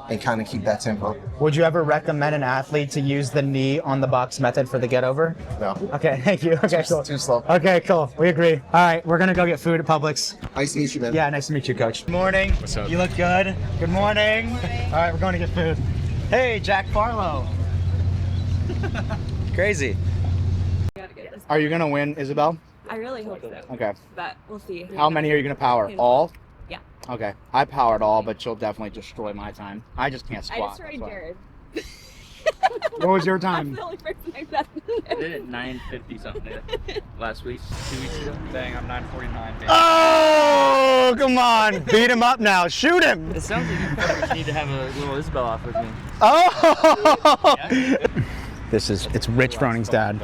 Speaker 15: and kind of keep that tempo.
Speaker 1: Would you ever recommend an athlete to use the knee on the box method for the get over?
Speaker 15: No.
Speaker 1: Okay, thank you. Okay, cool.
Speaker 15: Too slow.
Speaker 1: Okay, cool. We agree. All right, we're gonna go get food at Publix.
Speaker 15: Nice to meet you, man.
Speaker 1: Yeah, nice to meet you, Coach. Good morning.
Speaker 14: What's up?
Speaker 1: You look good. Good morning. All right, we're going to get food. Hey, Jack Farlow. Crazy. Are you gonna win, Isabel?
Speaker 16: I really hope so.
Speaker 1: Okay.
Speaker 16: But we'll see.
Speaker 1: How many are you gonna power? All?
Speaker 16: Yeah.
Speaker 1: Okay. I powered all, but you'll definitely destroy my time. I just can't
Speaker 16: I
Speaker 1: squat.
Speaker 16: destroyed Jared.
Speaker 1: What was your
Speaker 16: I'm
Speaker 1: time?
Speaker 16: the only person I've done it.
Speaker 9: I did it 9:50 something last week, 2 weeks ago. Dang, I'm 9:49.
Speaker 1: Oh, come on. Beat him up now. Shoot him.
Speaker 9: It sounds like you probably need to have a little Isabel off with me.
Speaker 1: Oh! It's Rich Froning's dad.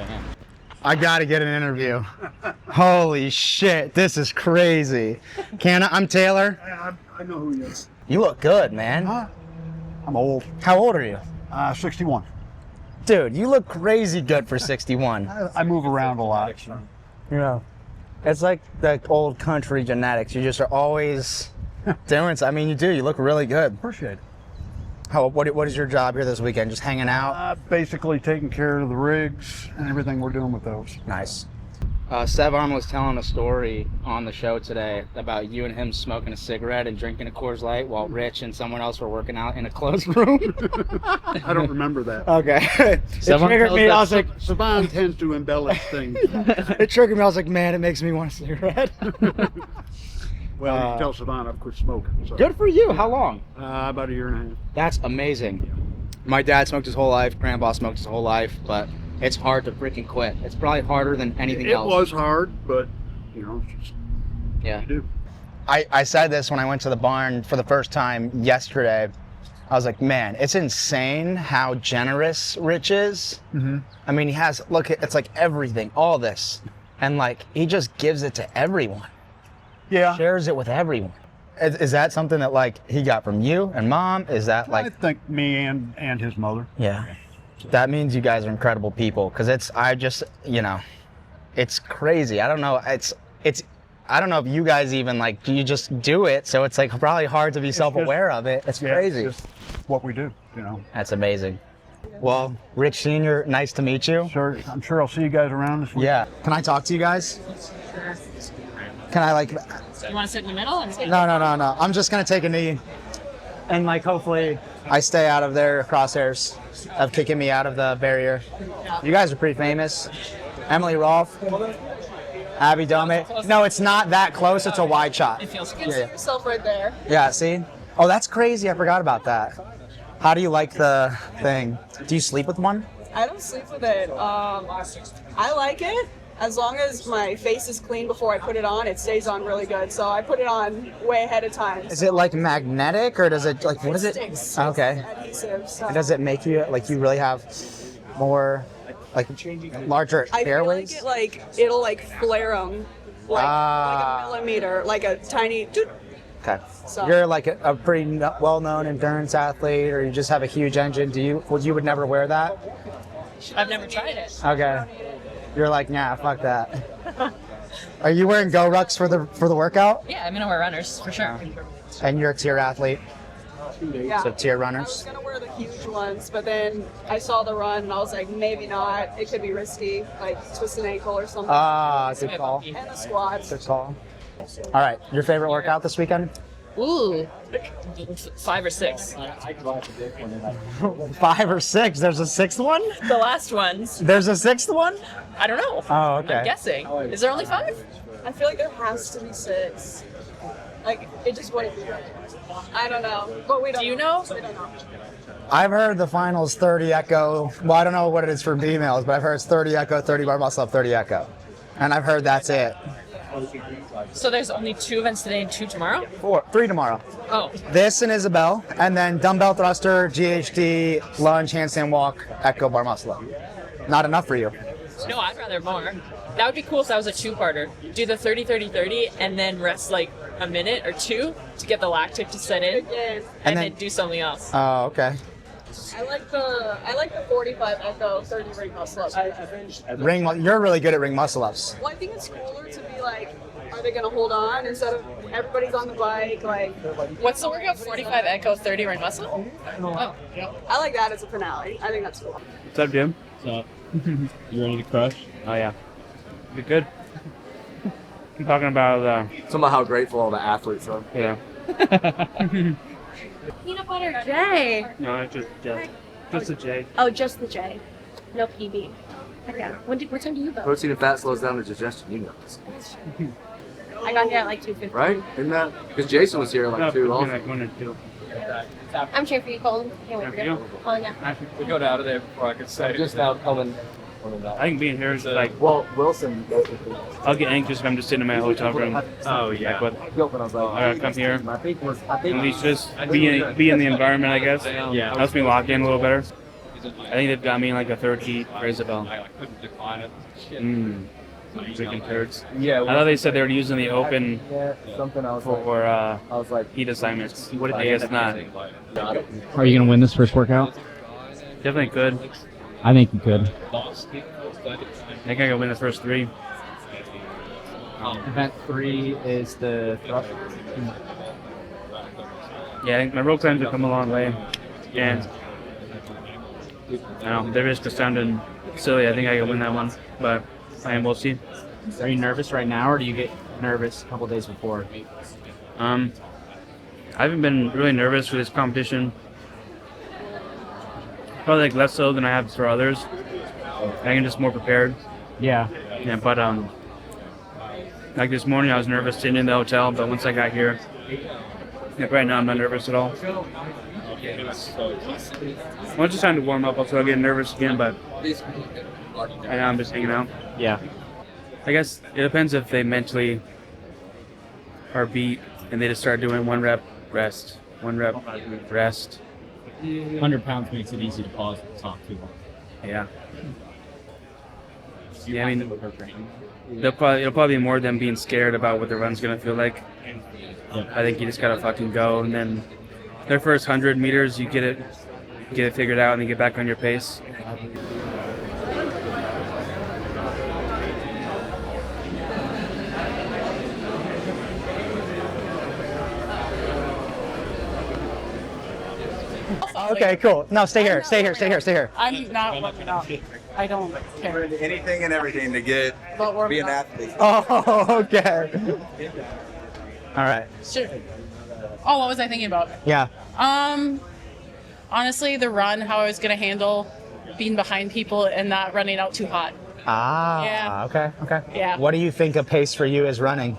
Speaker 1: I gotta get an interview. Holy shit, this is crazy. I'm Taylor.
Speaker 17: I know who he is.
Speaker 1: You look good, man.
Speaker 17: I'm old.
Speaker 1: How old are you?
Speaker 17: 61.
Speaker 1: Dude, you look crazy good for 61.
Speaker 17: I move around a lot.
Speaker 1: You know, it's like the old country genetics. You just are always doing something. I mean, you do. You look really good.
Speaker 17: Appreciate it.
Speaker 1: What is your job here this weekend? Just hanging out?
Speaker 17: Basically taking care of the rigs and everything we're doing with those.
Speaker 1: Nice. Sevan was telling a story on the show today about you and him smoking a cigarette and drinking a Coors Light while Rich and someone else were working out in a closed room.
Speaker 17: I don't remember that.
Speaker 1: Okay. It triggered me. I was like,
Speaker 17: Sevan tends to embellish things.
Speaker 1: It triggered me. I was like, man, it makes me want a cigarette.
Speaker 17: Well, you can tell Sevan I've quit smoking. So.
Speaker 1: Good for you. How long?
Speaker 17: About a year and a half.
Speaker 1: That's amazing. My dad smoked his whole life. Grandpa smoked his whole life, but it's hard to freaking quit. It's probably harder than anything else.
Speaker 17: It was hard, but you know, it's just
Speaker 1: yeah.
Speaker 17: you do.
Speaker 1: I said this when I went to the barn for the first time yesterday. I was like, man, it's insane how generous Rich is.
Speaker 17: Mm-hmm.
Speaker 1: I mean, he has, look, it's like everything, all this. And like, he just gives it to everyone.
Speaker 17: Yeah.
Speaker 1: Shares it with everyone. Is that something that like he got from you and mom? Is that like?
Speaker 17: I think me and his mother.
Speaker 1: Yeah. That means you guys are incredible people. Cause it's crazy. I don't know. I don't know if you guys even like, you just do it. So it's like probably hard to be self-aware of it. It's crazy.
Speaker 17: It's just what we do, you know.
Speaker 1: That's amazing. Well, Rich Sr., nice to meet you.
Speaker 17: Sure. I'm sure I'll see you guys around this week.
Speaker 1: Yeah. Can I talk to you guys? Can I like?
Speaker 16: You want to sit in the middle?
Speaker 1: No. I'm just gonna take a knee, and like hopefully I stay out of their crosshairs of kicking me out of the barrier. You guys are pretty famous. Emily Rolfe, Abby Domit. No, it's not that close. It's a wide shot.
Speaker 3: You can see yourself right there.
Speaker 1: Yeah. See? Oh, that's crazy. I forgot about that. How do you like the thing? Do you sleep with one?
Speaker 3: I don't sleep with it. I like it. As long as my face is clean before I put it on, it stays on really good. So I put it on way ahead of time.
Speaker 1: Is it like magnetic or does it like, what is it?
Speaker 3: Sticks.
Speaker 1: Okay.
Speaker 3: Adhesive. So.
Speaker 1: And does it make you, like you really have more, like larger
Speaker 3: I feel
Speaker 1: airways?
Speaker 3: like it'll like flare them like a millimeter, like a tiny.
Speaker 1: Okay.
Speaker 3: So.
Speaker 1: You're like a pretty well-known endurance athlete, or you just have a huge engine. You would never wear that?
Speaker 16: I've never tried it.
Speaker 1: Okay. You're like, nah, fuck that. Are you wearing Go Rucks for the workout?
Speaker 16: Yeah, I'm gonna wear runners for sure.
Speaker 1: And you're a tier athlete?
Speaker 3: Yeah.
Speaker 1: So tier
Speaker 3: I
Speaker 1: runners?
Speaker 3: was gonna wear the huge ones, but then I saw the run and I was like, maybe not. It could be risky, like twist an ankle or something.
Speaker 1: Ah, good call.
Speaker 3: And the squats.
Speaker 1: Good call. All right, your favorite workout this weekend?
Speaker 16: Ooh, 5 or 6.
Speaker 1: 5 or 6. There's a 6th one?
Speaker 16: The last ones.
Speaker 1: There's a 6th one?
Speaker 16: I don't know.
Speaker 1: Oh, okay.
Speaker 16: I'm guessing. Is there only 5?
Speaker 3: I feel like there has to be 6. Like, it just wouldn't be right. I don't know. But we don't.
Speaker 16: Do you know?
Speaker 3: We don't know.
Speaker 1: I've heard the finals 30 echo. Well, I don't know what it is for females, but I've heard it's 30 echo, 30 bar muscle up, 30 echo. And I've heard that's it.
Speaker 16: So there's only 2 events today and 2 tomorrow?
Speaker 1: 3 tomorrow.
Speaker 16: Oh.
Speaker 1: This and Isabel, and then dumbbell thruster, GHD, lunge, handstand walk, echo, bar muscle up. Not enough for you.
Speaker 16: No, I'd rather more. That would be cool if that was a 2-parter. Do the 30, 30, 30, and then rest like a minute or 2 to get the lactic to set in, and then do something else.
Speaker 1: Oh, okay.
Speaker 3: I like the 45 echo 30 ring muscle ups.
Speaker 1: You're really good at ring muscle ups.
Speaker 3: Well, I think it's cooler to be like, are they gonna hold on instead of everybo's on the bike? Like,
Speaker 16: what's the workout? 45 echo 30 ring muscle? Oh.
Speaker 3: I like that as a finale. I think that's cool.
Speaker 9: What's up, Jim? What's up? You ready to crush? Oh yeah. Be good. I'm talking about
Speaker 2: how grateful all the athletes are.
Speaker 9: Yeah.
Speaker 7: Peanut butter J.
Speaker 9: No, it's just a J.
Speaker 7: Oh, just the J. No PB. Okay. What time do you go?
Speaker 2: Protein and fat slows down the digestion, you know this.
Speaker 7: I got here at like 2:50.
Speaker 2: Right? Isn't that? Because Jason was here at like 2 also.
Speaker 9: Like 1 or 2.
Speaker 7: I'm cheering for you, Colin. Can't wait for you. Oh, yeah.
Speaker 9: We got out of there before I could say.
Speaker 2: I'm just now coming.
Speaker 9: I think being here is like.
Speaker 2: Well, Wilson.
Speaker 9: I'll get anxious if I'm just sitting in my hotel room. Oh yeah. Like, I gotta come here. At least just be in the environment, I guess. Yeah. Helps me lock in a little better. I think they've got me in like a 3rd heat for Isabel. Chicken turds. Yeah. I thought they said they were using the open for heat assignments. What I guess not.
Speaker 5: Are you gonna win this first workout?
Speaker 9: Definitely could.
Speaker 5: I think you could.
Speaker 9: I think I could win the first 3.
Speaker 5: Event 3 is the thrust.
Speaker 9: Yeah, I think my roll climbs have come a long way, and I don't know, they're just sounding silly. I think I can win that one, but we'll see.
Speaker 5: Are you nervous right now, or do you get nervous a couple days before?
Speaker 9: I haven't been really nervous for this competition. Probably like less so than I have for others. I think I'm just more prepared.
Speaker 5: Yeah.
Speaker 9: Yeah, but like this morning I was nervous sitting in the hotel, but once I got here, like right now I'm not nervous at all. Once it's time to warm up, I'll start getting nervous again, but right now I'm just hanging out.
Speaker 5: Yeah.
Speaker 9: I guess it depends if they mentally are beat and they just start doing 1 rep, rest, 1 rep, rest.
Speaker 5: 100 pounds makes it easy to pause and talk too long.
Speaker 9: Yeah. Yeah, I mean, it'll probably be more them being scared about what the run's gonna feel like. I think you just gotta fucking go, and then their first 100 meters, you get it figured out, and you get back on your pace.
Speaker 1: Okay, cool. No, stay here.
Speaker 8: I'm not working out. I don't care.
Speaker 18: Anything and everything to be an athlete.
Speaker 1: Oh, okay. All right.
Speaker 8: Sure. Oh, what was I thinking about?
Speaker 1: Yeah.
Speaker 8: Honestly, the run, how I was gonna handle being behind people and not running out too hot.
Speaker 1: Ah.
Speaker 8: Yeah.
Speaker 1: Okay.
Speaker 8: Yeah.
Speaker 1: What do you think a pace for you is running?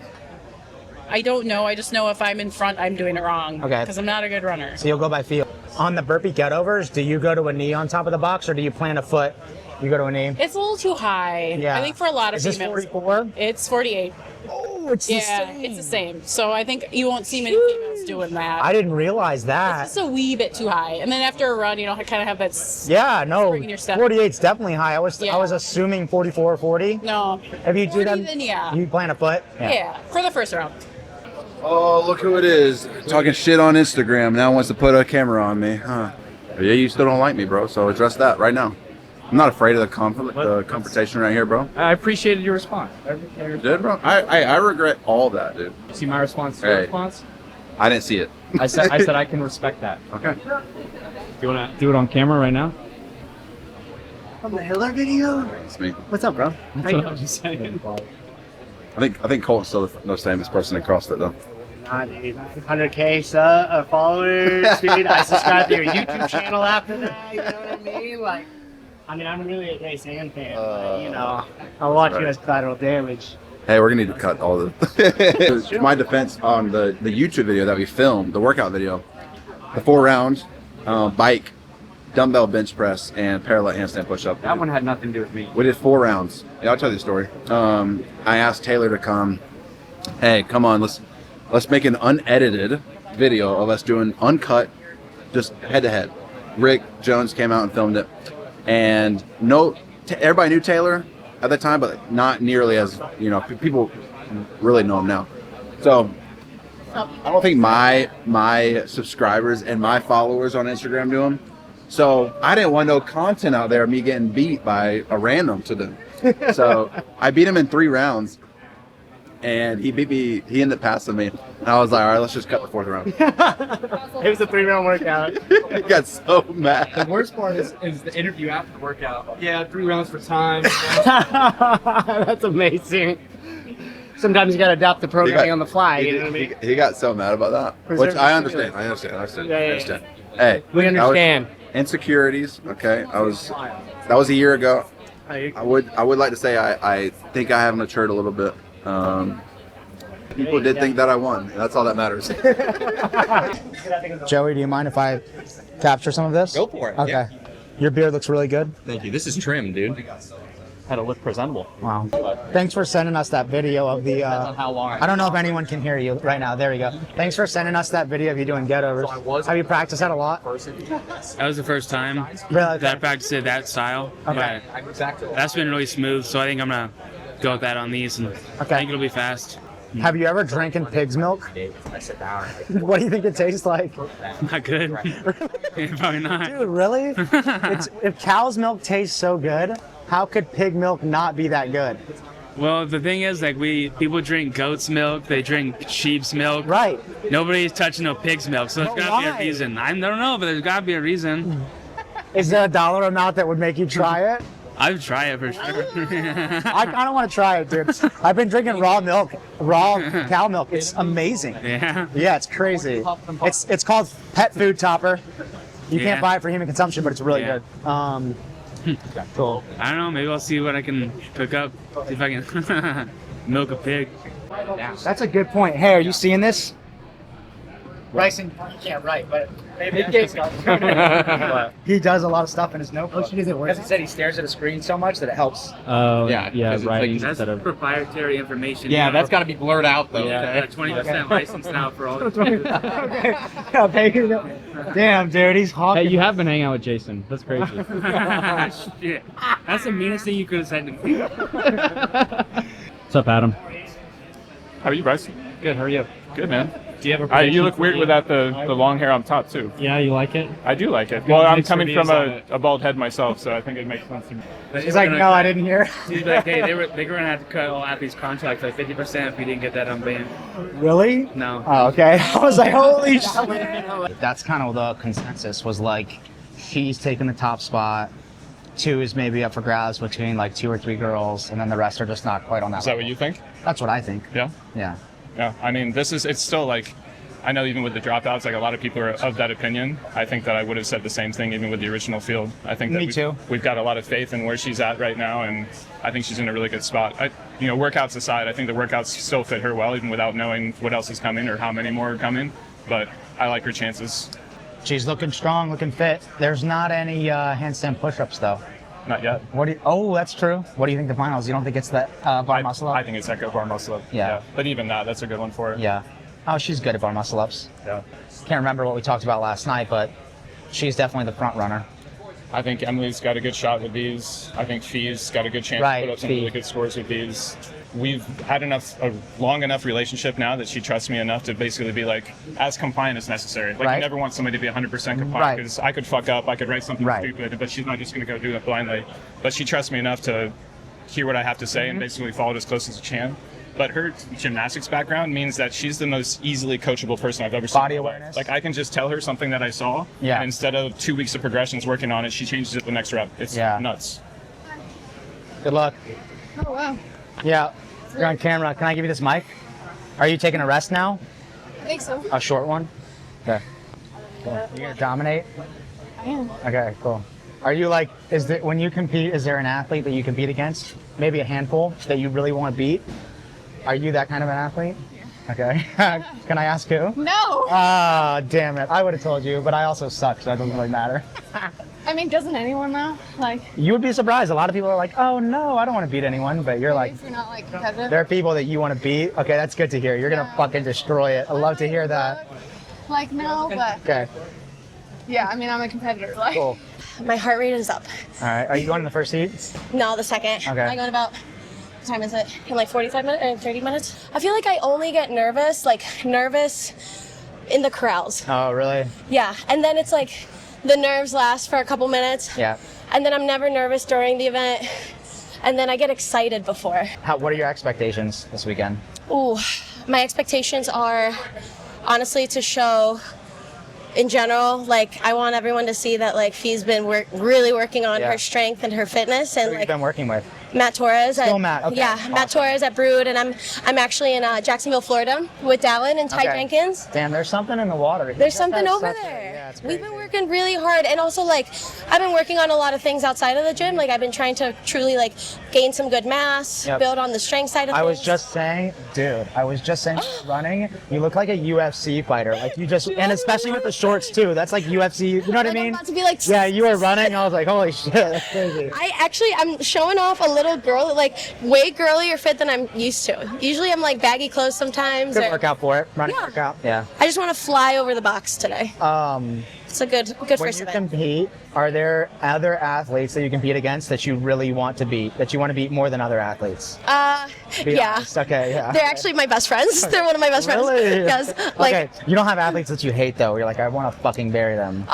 Speaker 8: I don't know. I just know if I'm in front, I'm doing it wrong.
Speaker 1: Okay.
Speaker 8: Because I'm not a good runner.
Speaker 1: So you'll go by feel. On the burpee getovers, do you go to a knee on top of the box, or do you plant a foot? You go to a knee?
Speaker 8: It's a little too high.
Speaker 1: Yeah.
Speaker 8: I think for a lot of
Speaker 1: Is this
Speaker 8: females.
Speaker 1: 44?
Speaker 8: It's 48.
Speaker 1: Oh, it's the same.
Speaker 8: It's the same. So I think you won't see many females doing that.
Speaker 1: I didn't realize that.
Speaker 8: It's just a wee bit too high. And then after a run, I kind of have that
Speaker 1: Yeah, no.
Speaker 8: spring in your step.
Speaker 1: 48's definitely high. I was assuming 44 or 40.
Speaker 8: No.
Speaker 1: If you do
Speaker 8: 40,
Speaker 1: them,
Speaker 8: then yeah.
Speaker 1: you plant a foot.
Speaker 8: Yeah, for the first round.
Speaker 18: Oh, look who it is. Talking shit on Instagram. Now wants to put a camera on me. Huh. Yeah, you still don't like me, bro. So address that right now. I'm not afraid of the confrontation right here, bro.
Speaker 5: I appreciated your response.
Speaker 18: You did, bro? I regret all that, dude.
Speaker 5: You see my response to your response?
Speaker 18: I didn't see it.
Speaker 5: I said I can respect that.
Speaker 18: Okay.
Speaker 5: Do you want to do it on camera right now?
Speaker 1: From the Hiller video?
Speaker 18: It's me.
Speaker 1: What's up, bro?
Speaker 5: That's what I'm saying.
Speaker 18: I think Colton's still the most famous person in CrossFit, though.
Speaker 19: Nah, dude. 100K followers, dude. I subscribe to your YouTube channel after that. You know what I mean? Like, I mean, I'm really a Grace Ann fan. But, you know, I'll watch you as collateral damage.
Speaker 18: Hey, we're gonna need to cut all this. To my defense, on the YouTube video that we filmed, the workout video, the 4 rounds, bike, dumbbell bench press, and parallel handstand push-up.
Speaker 5: That one had nothing to do with me.
Speaker 18: We did 4 rounds. Yeah, I'll tell you the story. I asked Taylor to come. Hey, come on, let's make an unedited video of us doing uncut, just head-to-head. Rick Jones came out and filmed it, and everybody knew Taylor at the time, but not nearly as, you know, people really know him now. So I don't think my subscribers and my followers on Instagram do him. So I didn't want no content out there of me getting beat by a random to them. So I beat him in 3 rounds, and he beat me. He ended up passing me, and I was like, all right, let's just cut the 4th round.
Speaker 19: It was a 3-round workout.
Speaker 18: He got so mad.
Speaker 12: The worst part is the interview after the workout. Yeah, 3 rounds for time.
Speaker 19: That's amazing. Sometimes you gotta adapt the programming on the fly. You know what I mean?
Speaker 18: He got so mad about that, which I understand. I understand.
Speaker 19: Yeah.
Speaker 18: Hey,
Speaker 19: We understand.
Speaker 18: Insecurities. Okay, that was a year ago. I would like to say I think I have matured a little bit. People did think that I won. That's all that matters.
Speaker 1: Joey, do you mind if I capture some of this?
Speaker 2: Go for it.
Speaker 1: Okay.
Speaker 2: Yeah.
Speaker 1: Your beard looks really good.
Speaker 2: Thank you. This is trim, dude. How to look presentable.
Speaker 1: Wow. Thanks for sending us that video of the.
Speaker 2: How long?
Speaker 1: I don't know if anyone can hear you right now. There we go. Thanks for sending us that video of you doing get overs. Have you practiced that a lot?
Speaker 9: That was the first time
Speaker 1: Really?
Speaker 9: that I practiced it that style.
Speaker 1: Okay.
Speaker 9: But that's been really smooth, so I think I'm gonna go with that on these, and I think it'll be fast.
Speaker 1: Have you ever drinking pig's milk? What do you think it tastes like?
Speaker 9: Not good. Yeah, probably not.
Speaker 1: Dude, really? If cow's milk tastes so good, how could pig milk not be that good?
Speaker 9: Well, the thing is, like, people drink goat's milk, they drink sheep's milk.
Speaker 1: Right.
Speaker 9: Nobody's touching no pig's milk, so there's gotta be a reason. I don't know, but there's gotta be a reason.
Speaker 1: Is there a dollar amount that would make you try it?
Speaker 9: I'd try it for sure.
Speaker 1: I kind of want to try it, dude. I've been drinking raw cow milk. It's amazing.
Speaker 9: Yeah.
Speaker 1: Yeah, it's crazy. It's called pet food topper. You
Speaker 9: Yeah.
Speaker 1: can't buy it for human consumption, but it's really
Speaker 9: Yeah.
Speaker 1: good. Cool.
Speaker 9: I don't know, maybe I'll see what I can cook up, see if I can milk a pig.
Speaker 1: That's a good point. Hey, are you seeing this?
Speaker 19: Bryson, you can't write, but maybe
Speaker 1: He does a lot of stuff in his notebook.
Speaker 19: Because he said he stares at a screen so much that it helps.
Speaker 5: Oh,
Speaker 9: Yeah,
Speaker 5: yeah,
Speaker 9: 'cause it's
Speaker 5: right.
Speaker 9: like- that's proprietary information.
Speaker 12: Yeah, that's got to be blurred out though.
Speaker 9: Yeah, 20% license now for all.
Speaker 1: Okay. Damn, dude, he's honking.
Speaker 5: Hey, you have been hanging out with Jason. That's crazy.
Speaker 9: Shit. That's the meanest thing you could have said to me.
Speaker 5: What's up, Adam?
Speaker 20: How are you, Bryce?
Speaker 5: Good. How are you?
Speaker 20: Good, man.
Speaker 5: Do you have a prediction
Speaker 20: you look
Speaker 5: for
Speaker 20: weird
Speaker 5: me?
Speaker 20: without the long hair on top, too.
Speaker 5: Yeah, you like it?
Speaker 20: I do like it.
Speaker 5: Good
Speaker 20: Well, I'm
Speaker 5: mixed
Speaker 20: coming from
Speaker 5: reviews on
Speaker 20: a bald head myself, so I think it makes sense to me.
Speaker 1: He's like, no, I didn't hear.
Speaker 9: He's like, hey, they were gonna have to cut all athletes' contracts like 50% if we didn't get that unbanned.
Speaker 1: Really?
Speaker 9: No.
Speaker 1: Oh, okay. I was like, holy shit. That's kind of the consensus was like, he's taking the top spot. 2 is maybe up for grabs between like 2 or 3 girls, and then the rest are just not quite on that
Speaker 20: Is that
Speaker 1: level.
Speaker 20: what you think?
Speaker 1: That's what I think.
Speaker 20: Yeah?
Speaker 1: Yeah.
Speaker 20: Yeah. I mean, it's still like, I know even with the dropouts, like a lot of people are of that opinion. I think that I would have said the same thing even with the original field. I think that
Speaker 1: Me too.
Speaker 20: We've got a lot of faith in where she's at right now, and I think she's in a really good spot. Workouts aside, I think the workouts still fit her well, even without knowing what else is coming or how many more are coming. But I like her chances.
Speaker 1: She's looking strong, looking fit. There's not any handstand push-ups though.
Speaker 20: Not yet.
Speaker 1: Oh, that's true. What do you think the finals? You don't think it's that bar muscle up?
Speaker 20: I think it's Echo bar muscle up.
Speaker 1: Yeah.
Speaker 20: But even that's a good one for her.
Speaker 1: Yeah. Oh, she's good at bar muscle ups.
Speaker 20: Yeah.
Speaker 1: Can't remember what we talked about last night, but she's definitely the front runner.
Speaker 20: I think Emily's got a good shot with these. I think Fee's got a good chance to put up some really good scores with these. We've had a long enough relationship now that she trusts me enough to basically be like as compliant as necessary. Like you never want somebody to be 100% compliant because I could fuck up, I could write something stupid, but she's not just going to go do it blindly. But she trusts me enough to hear what I have to say and basically follow it as close as she can. But her gymnastics background means that she's the most easily coachable person I've ever seen.
Speaker 1: Body awareness.
Speaker 20: Like I can just tell her something that I saw, and instead of 2 weeks of progressions working on it, she changes it the next rep. It's nuts.
Speaker 1: Good luck.
Speaker 7: Oh, wow.
Speaker 1: Yeah, you're on camera. Can I give you this mic? Are you taking a rest now?
Speaker 7: think so.
Speaker 1: A short one? Okay. Cool. You gonna dominate?
Speaker 7: I am.
Speaker 1: Okay, cool. Are you like, when you compete, is there an athlete that you compete against? Maybe a handful that you really want to beat? Are you that kind of an athlete? Okay. Can I ask who?
Speaker 7: No.
Speaker 1: Ah, damn it. I would have told you, but I also suck, so that doesn't really matter.
Speaker 7: I mean, doesn't anyone though? Like,
Speaker 1: You would be surprised. A lot of people are like, oh no, I don't want to beat anyone, but you're like,
Speaker 7: if you're not like competitive.
Speaker 1: there are people that you want to beat. Okay, that's good to hear. You're going to fucking destroy it. I love to hear that.
Speaker 7: Like, no, but
Speaker 1: Okay,
Speaker 7: yeah, I mean, I'm a competitor. Like,
Speaker 1: cool.
Speaker 21: My heart rate is up.
Speaker 1: All right, are you going in the first seat?
Speaker 21: No, the second.
Speaker 1: Okay.
Speaker 21: I go in about, what time is it? In like 45 minutes or 30 minutes? I feel like I only get nervous in the corrals.
Speaker 1: Oh, really?
Speaker 21: Yeah, and then it's like the nerves last for a couple minutes.
Speaker 1: Yeah.
Speaker 21: And then I'm never nervous during the event. And then I get excited before.
Speaker 1: What are your expectations this weekend?
Speaker 21: Ooh, my expectations are honestly to show in general, like I want everyone to see that like Fee's been really working on her strength and her fitness, and
Speaker 1: Who have you been working with?
Speaker 21: Matt Torres.
Speaker 1: Still Matt, okay.
Speaker 21: Yeah,
Speaker 1: Awesome.
Speaker 21: Matt Torres at Brood, and I'm actually in Jacksonville, Florida, with Dallin and Ty
Speaker 1: Okay.
Speaker 21: Jenkins.
Speaker 1: Damn, there's something in the water.
Speaker 21: There's something over
Speaker 1: Such a-
Speaker 21: there.
Speaker 1: Yeah, it's
Speaker 21: We've
Speaker 1: crazy.
Speaker 21: been working really hard, and also like I've been working on a lot of things outside of the gym. Like I've been trying to truly like gain some good mass,
Speaker 1: Yep.
Speaker 21: build on the strength side of
Speaker 1: I
Speaker 21: things.
Speaker 1: was just saying, dude, running, you look like a UFC fighter. Like you just, and especially with the shorts too. That's like UFC, you know what I mean?
Speaker 21: I'm about to be like,
Speaker 1: Yeah, you were running. I was like, holy shit, that's crazy.
Speaker 21: I'm showing off a little girl, like way girlier fit than I'm used to. Usually I'm like baggy clothes sometimes.
Speaker 1: Good
Speaker 21: or-
Speaker 1: workout for it. Running workout. Yeah.
Speaker 21: I just want to fly over the box today. It's a good
Speaker 1: When
Speaker 21: first
Speaker 1: you
Speaker 21: event.
Speaker 1: compete, are there other athletes that you compete against that you really want to beat, that you want to beat more than other athletes? Be
Speaker 21: Yeah.
Speaker 1: honest. Okay, yeah.
Speaker 21: They're actually my best friends. They're one of my best
Speaker 1: Really?
Speaker 21: friends. Yes. Like,
Speaker 1: Okay, you don't have athletes that you hate though. You're like, I want to fucking bury them.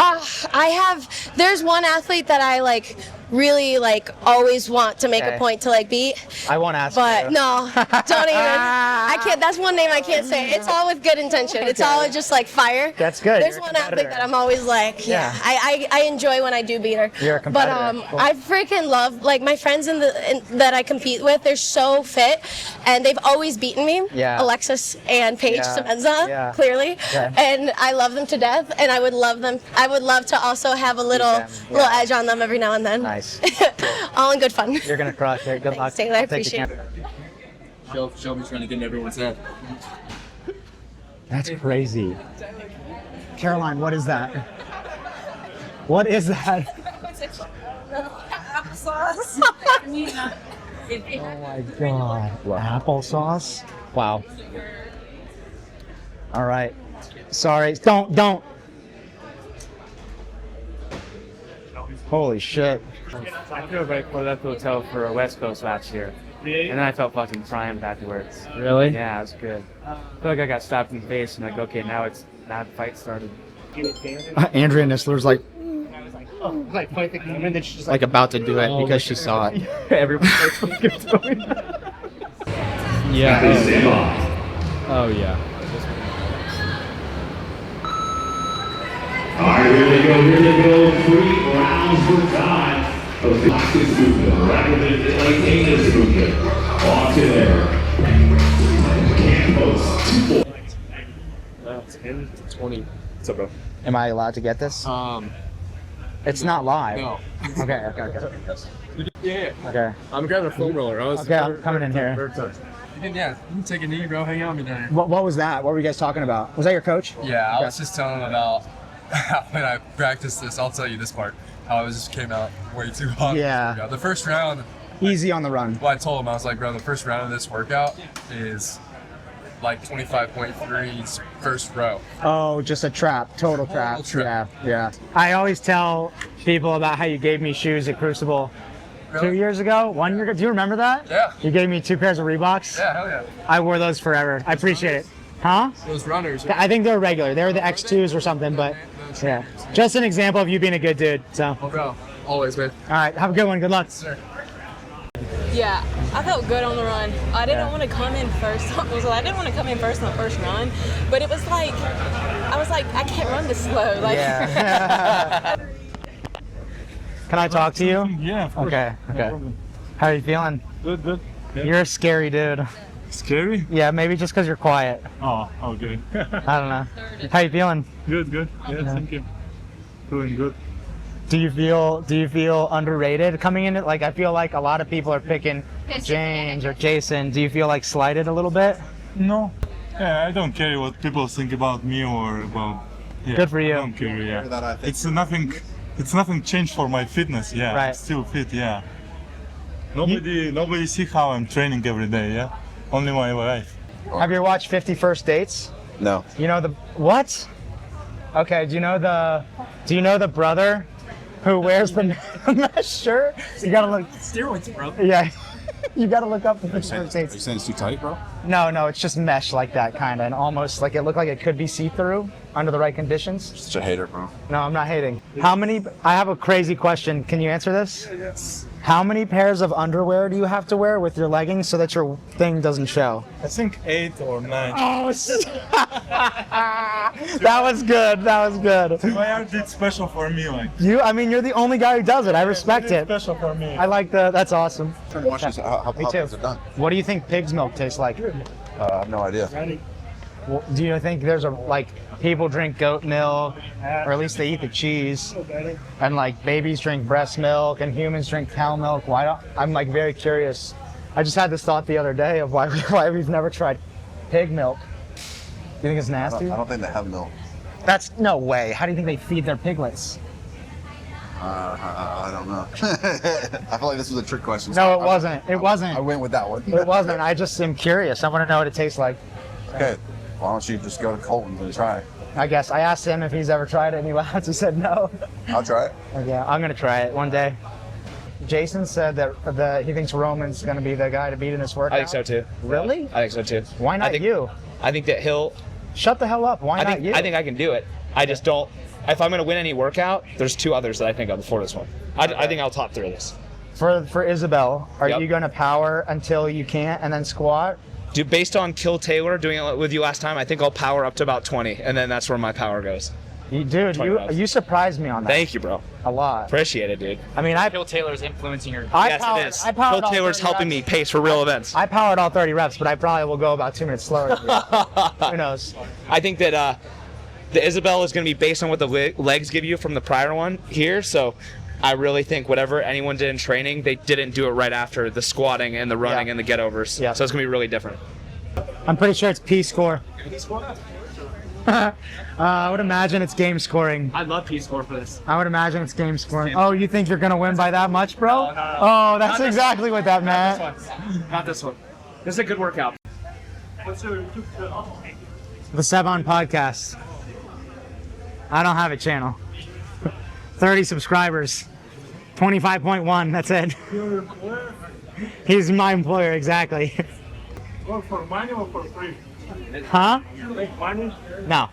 Speaker 21: there's one athlete that I like really like always want to make
Speaker 1: Okay.
Speaker 21: a point to like beat.
Speaker 1: I won't ask
Speaker 21: But
Speaker 1: you.
Speaker 21: no, don't even. I can't. That's one name I can't say. It's all with good intention. It's all just like fire.
Speaker 1: That's good.
Speaker 21: There's
Speaker 1: You're a
Speaker 21: one athlete
Speaker 1: competitor.
Speaker 21: that I'm always like, yeah. I enjoy when I do beat her.
Speaker 1: You're a
Speaker 21: But
Speaker 1: competitor. Cool.
Speaker 21: I freaking love like my friends that I compete with. They're so fit, and they've always beaten me.
Speaker 1: Yeah.
Speaker 21: Alexis and Paige
Speaker 1: Yeah.
Speaker 21: Semenza,
Speaker 1: Yeah.
Speaker 21: clearly,
Speaker 1: Okay.
Speaker 21: and I love them to death. And I would love them. I would love to also have a little edge on them every now and then.
Speaker 1: Nice.
Speaker 21: All in good fun.
Speaker 1: You're gonna crush it. Good luck.
Speaker 21: Taylor, I
Speaker 1: I'll take the
Speaker 21: appreciate
Speaker 1: camera.
Speaker 12: Shelby's trying to get in everyone's head.
Speaker 1: That's crazy. Caroline, what is that? What is that?
Speaker 7: Applesauce.
Speaker 1: Oh my god. Applesauce? Wow. All right. Sorry. Don't. Holy shit.
Speaker 9: I drove right before left the hotel for a West Coast last year. And then I felt fucking primed afterwards.
Speaker 1: Really?
Speaker 9: Yeah, it was good. I feel like I got stopped in the face and like, okay, now the fight started.
Speaker 1: Andrea Nistler's like
Speaker 19: Like point the camera, and then she's just
Speaker 1: like about to do it because she saw it.
Speaker 9: Everybody starts fucking doing
Speaker 5: Yeah. Oh yeah.
Speaker 22: All right, here they go. 3 rounds for time. Rapid Latina's movement. On to there. Campos 2-4.
Speaker 6: 20. What's up, bro?
Speaker 1: Am I allowed to get this? It's not live.
Speaker 6: No.
Speaker 1: Okay.
Speaker 6: Yeah.
Speaker 1: Okay.
Speaker 6: I'm grabbing a foam roller.
Speaker 1: Okay, I'm coming in here.
Speaker 12: Yeah, you can take a knee, bro. Hang on me down here.
Speaker 1: What was that? What were you guys talking about? Was that your coach?
Speaker 12: Yeah, I was just telling him about when I practiced this. I'll tell you this part. How it just came out way too hot.
Speaker 1: Yeah.
Speaker 12: The first round.
Speaker 1: Easy on the run.
Speaker 12: Well, I told him, I was like, bro, the first round of this workout is like 25.3 first row.
Speaker 1: Oh, just a trap. Total trap. Yeah. I always tell people about how you gave me shoes at Crucible 2 years ago, 1 year ago. Do you remember that?
Speaker 12: Yeah.
Speaker 1: You gave me 2 pairs of Reeboks.
Speaker 12: Yeah, hell yeah.
Speaker 1: I wore those forever. I appreciate it. Huh?
Speaker 12: Those runners.
Speaker 1: I think they're regular. They're the X2s or something, but yeah. Just an example of you being a good dude. So.
Speaker 12: Oh, bro. Always, man.
Speaker 1: All right. Have a good one. Good luck.
Speaker 12: Sir.
Speaker 23: Yeah, I felt good on the run. I didn't want to come in first. I didn't want to come in first on the first run, but it was like, I can't run this slow. Like,
Speaker 1: Yeah. Can I talk to you?
Speaker 17: Yeah, of course.
Speaker 1: Okay.
Speaker 17: No
Speaker 1: Okay.
Speaker 17: problem.
Speaker 1: How are you feeling?
Speaker 17: Good. Yeah.
Speaker 1: You're a scary dude. Scary? Yeah, maybe just because you're quiet.
Speaker 4: Oh, okay.
Speaker 1: I don't know. How you feeling?
Speaker 4: Good, good. Yeah, thank you. Doing good.
Speaker 1: Do you feel underrated coming in? Like, I feel like a lot of people are picking James or Jason. Do you feel like slighted a little bit?
Speaker 4: No. Yeah, I don't care what people think about me or about. Yeah,
Speaker 1: Good for you.
Speaker 4: I don't care. Yeah. It's nothing changed for my fitness. Yeah.
Speaker 1: Right.
Speaker 4: I'm still fit. Yeah. Nobody see how I'm training every day. Yeah. Only my wife.
Speaker 1: Have you watched 50 First Dates?
Speaker 18: No.
Speaker 1: You know the what? Okay. Do you know the brother who wears the mesh shirt? You gotta look.
Speaker 13: Steroids, bro.
Speaker 1: Yeah. You gotta look up the 50 First Dates.
Speaker 18: Are you saying it's too tight, bro?
Speaker 1: No, it's just mesh like that kind of, and almost like it looked like it could be see-through under the right conditions.
Speaker 18: Such a hater, bro.
Speaker 1: No, I'm not hating. I have a crazy question. Can you answer this?
Speaker 4: Yes.
Speaker 1: How many pairs of underwear do you have to wear with your leggings so that your thing doesn't show?
Speaker 4: I think 8 or 9.
Speaker 1: Oh, that was good. That was good.
Speaker 4: Why are it special for me? Like
Speaker 1: you're the only guy who does it. I respect it.
Speaker 4: Special for me.
Speaker 1: I like that's awesome.
Speaker 18: How
Speaker 1: Me too.
Speaker 18: is it done?
Speaker 1: What do you think pig's milk tastes like?
Speaker 18: I have no idea.
Speaker 1: Well, do you think there's people drink goat milk, or at least they eat the cheese, and like babies drink breast milk and humans drink cow milk? I'm like very curious. I just had this thought the other day of why we've never tried pig milk. Do you think it's nasty?
Speaker 18: I don't think they have milk.
Speaker 1: That's no way. How do you think they feed their piglets?
Speaker 18: I don't know. I feel like this was a trick question.
Speaker 1: No, it wasn't. It wasn't.
Speaker 18: I went with that one.
Speaker 1: It wasn't. I just am curious. I want to know what it tastes like.
Speaker 18: Okay. Why don't you just go to Colton's and try?
Speaker 1: I guess I asked him if he's ever tried it, and he laughed. He said no.
Speaker 18: I'll try it.
Speaker 1: Yeah, I'm gonna try it one day. Jason said that he thinks Roman's gonna be the guy to beat in this workout.
Speaker 2: I think so too.
Speaker 1: Really?
Speaker 2: I think so too.
Speaker 1: Why not you?
Speaker 2: I think that he'll.
Speaker 1: Shut the hell up. Why not you?
Speaker 2: I think I can do it. I just don't. If I'm gonna win any workout, there's 2 others that I think of before this one. I think I'll top through this.
Speaker 1: For Isabel, are you gonna power until you can't and then squat?
Speaker 2: Dude, based on Kill Taylor doing it with you last time, I think I'll power up to about 20, and then that's where my power goes.
Speaker 1: You surprised me on that.
Speaker 2: Thank you, bro.
Speaker 1: A lot.
Speaker 2: Appreciate it, dude.
Speaker 1: I mean,
Speaker 5: Kill Taylor's influencing your.
Speaker 2: Yes, it is. Kill Taylor's helping me pace for real events.
Speaker 1: I powered all 30 reps, but I probably will go about 2 minutes slower. Who knows?
Speaker 2: I think that the Isabel is going to be based on what the legs give you from the prior one here, so I really think whatever anyone did in training, they didn't do it right after the squatting and the running and the get-overs. Yeah. So it's going to be really different.
Speaker 1: I'm pretty sure it's P-score. I would imagine it's game scoring.
Speaker 5: I'd love P-score for this.
Speaker 1: I would imagine it's game scoring. Oh, you think you're going to win by that much, bro? No. Oh, that's exactly what that meant.
Speaker 5: Not this one. This is a good workout.
Speaker 1: The Sevan podcast. I don't have a channel. 30 subscribers. 25.1, that's it. He's my employer, exactly.
Speaker 4: Work for money or for free?
Speaker 1: Huh?
Speaker 4: You make money?
Speaker 1: No.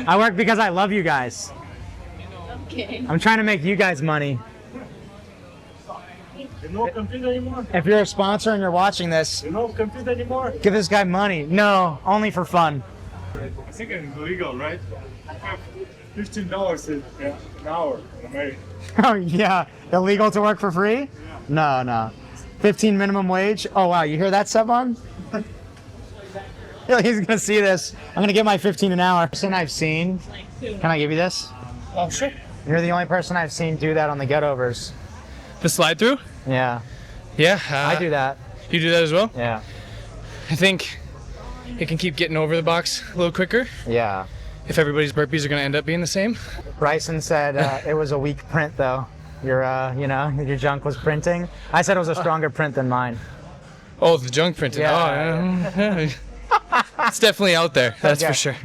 Speaker 1: I work because I love you guys.
Speaker 23: Okay.
Speaker 1: I'm trying to make you guys money.
Speaker 4: You don't compete anymore?
Speaker 1: If you're a sponsor and you're watching this,
Speaker 4: You don't compete anymore?
Speaker 1: give this guy money. No, only for fun.
Speaker 4: I think it's legal, right? $15 an hour in America.
Speaker 1: Oh yeah, illegal to work for free? No. 15 minimum wage? Oh wow, you hear that, Sevan? He's gonna see this. I'm gonna get my 15 an hour. Person I've seen. Can I give you this?
Speaker 5: Oh sure.
Speaker 1: You're the only person I've seen do that on the get-overs.
Speaker 5: The slide through?
Speaker 1: Yeah.
Speaker 5: Yeah.
Speaker 1: I do that.
Speaker 5: You do that as well?
Speaker 1: Yeah.
Speaker 5: I think it can keep getting over the box a little quicker.
Speaker 1: Yeah.
Speaker 5: If everybody's burpees are going to end up being the same.
Speaker 1: Bryson said it was a weak print though. Your junk was printing. I said it was a stronger print than mine.
Speaker 5: Oh, the junk printing.
Speaker 1: Yeah.
Speaker 5: It's definitely out there. That's for sure.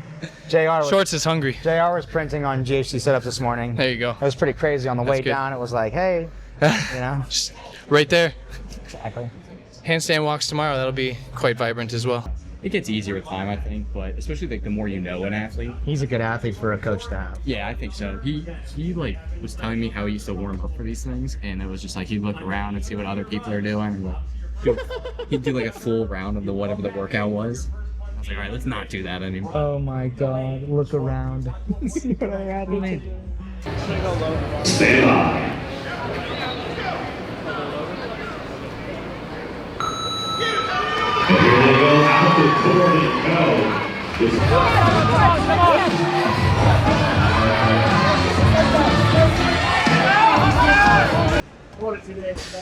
Speaker 5: Shorts is hungry.
Speaker 1: JR was printing on GHC setups this morning.
Speaker 5: There you go.
Speaker 1: It was pretty crazy. On the way down, it was like, hey,
Speaker 5: Just right there.
Speaker 1: Exactly.
Speaker 5: Handstand walks tomorrow. That'll be quite vibrant as well.
Speaker 10: It gets easier with time, I think, but especially the more you know an athlete.
Speaker 1: He's a good athlete for a coach to have.
Speaker 10: Yeah, I think so. He was telling me how he used to warm up for these things, and it was just like he'd look around and see what other people are doing, and he'd do like a full round of whatever the workout was. I was like, all right, let's not do that anymore.
Speaker 1: Oh my God! Look around. See what I had to make.
Speaker 22: Sevan.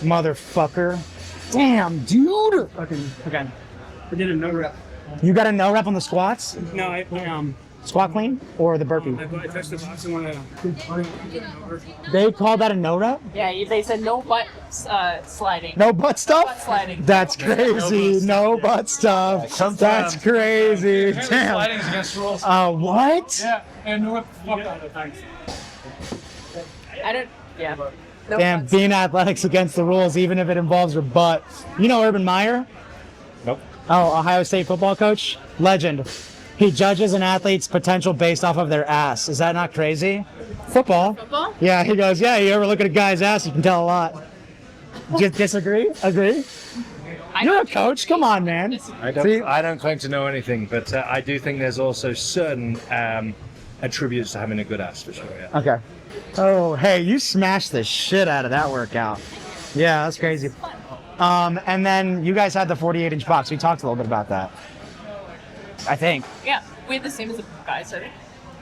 Speaker 1: Motherfucker. Damn, dude.
Speaker 13: Okay. I did a no rep.
Speaker 1: You got a no rep on the squats?
Speaker 13: No, I
Speaker 1: Squat clean or the burpee?
Speaker 13: I touched the box and went
Speaker 1: They call that a no rep?
Speaker 16: Yeah, they said no butt sliding.
Speaker 1: No butt stuff?
Speaker 16: Butt sliding.
Speaker 1: That's crazy. No butt stuff. That's crazy. Damn.
Speaker 13: Sliding's against rules.
Speaker 1: What?
Speaker 13: Yeah, and no rep. Fuck all the times.
Speaker 16: I don't. Yeah. No
Speaker 1: Damn,
Speaker 16: butts.
Speaker 1: being athletics against the rules, even if it involves your butt. You know Urban Meyer?
Speaker 6: Nope.
Speaker 1: Oh, Ohio State football coach? Legend. He judges an athlete's potential based off of their ass. Is that not crazy? Football.
Speaker 16: Football?
Speaker 1: Yeah, he goes, yeah, you ever look at a guy's ass, you can tell a lot. Disagree? Agree? You're a coach. Come on, man.
Speaker 11: I don't claim to know anything, but I do think there's also certain attributes to having a good ass, for sure. Yeah.
Speaker 1: Okay. Oh, hey, you smashed the shit out of that workout. Yeah, that's crazy. And then you guys had the 48-inch box. We talked a little bit about that. I think.
Speaker 16: Yeah, we had the same as the guys, I think.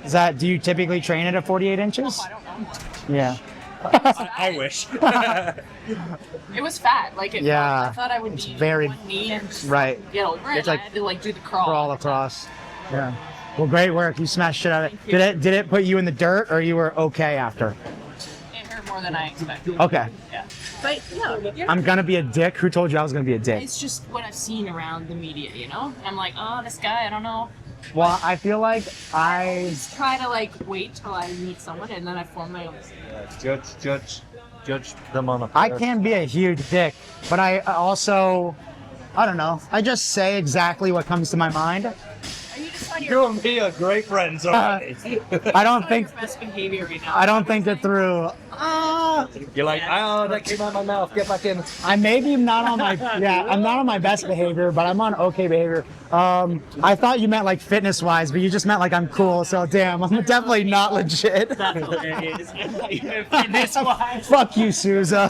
Speaker 1: Is that, do you typically train at 48 inches?
Speaker 16: I don't know.
Speaker 1: Yeah.
Speaker 6: I wish.
Speaker 16: It was fat. Like,
Speaker 1: Yeah.
Speaker 16: I thought I would be
Speaker 1: very-
Speaker 16: one knee and just
Speaker 1: Right.
Speaker 16: get over it.
Speaker 1: It's like
Speaker 16: I had to, like, do the crawl.
Speaker 1: Crawl across. Yeah. Well, great work. You smashed shit out of it. Did it put you in the dirt or you were okay after?
Speaker 16: It hurt more than I expected.
Speaker 1: Okay.
Speaker 16: Yeah. But, yeah.
Speaker 1: I'm gonna be a dick. Who told you I was gonna be a dick?
Speaker 16: It's just what I've seen around the media, you know? I'm like, oh, this guy, I don't know.
Speaker 1: Well, I feel like I
Speaker 16: Just try to, like, wait till I meet someone and then I form my own.
Speaker 11: Judge them on a.
Speaker 1: I can be a huge dick, but I also, I don't know. I just say exactly what comes to my mind.
Speaker 11: You and me are great friends, alright?
Speaker 1: I don't think
Speaker 16: Best behavior right now.
Speaker 1: I don't think it through.
Speaker 11: You're like, oh, that came out of my mouth. Get back in.
Speaker 1: I maybe not on my I'm not on my best behavior, but I'm on okay behavior. I thought you meant like fitness wise, but you just meant like I'm cool. So damn, I'm definitely not legit.
Speaker 13: That's hilarious. Fitness wise.
Speaker 1: Fuck you, Souza.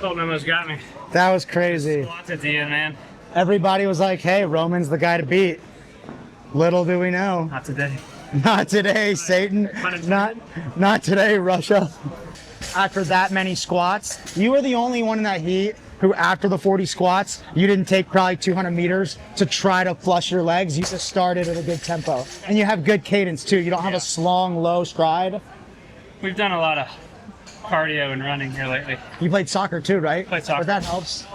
Speaker 13: Colt almost got me.
Speaker 1: That was crazy.
Speaker 13: Lots at the end, man.
Speaker 1: Everybody was like, "Hey, Roman's the guy to beat." Little do we know.
Speaker 13: Not today.
Speaker 1: Not today, Satan. Not today, Russia. After that many squats, you were the only one in that heat who, after the 40 squats, you didn't take probably 200 meters to try to flush your legs. You just started at a good tempo. And you have good cadence too. You don't have a slong, low stride.
Speaker 13: We've done a lot of cardio and running here lately.
Speaker 1: You played soccer too, right?
Speaker 13: Played soccer.
Speaker 1: But that helps.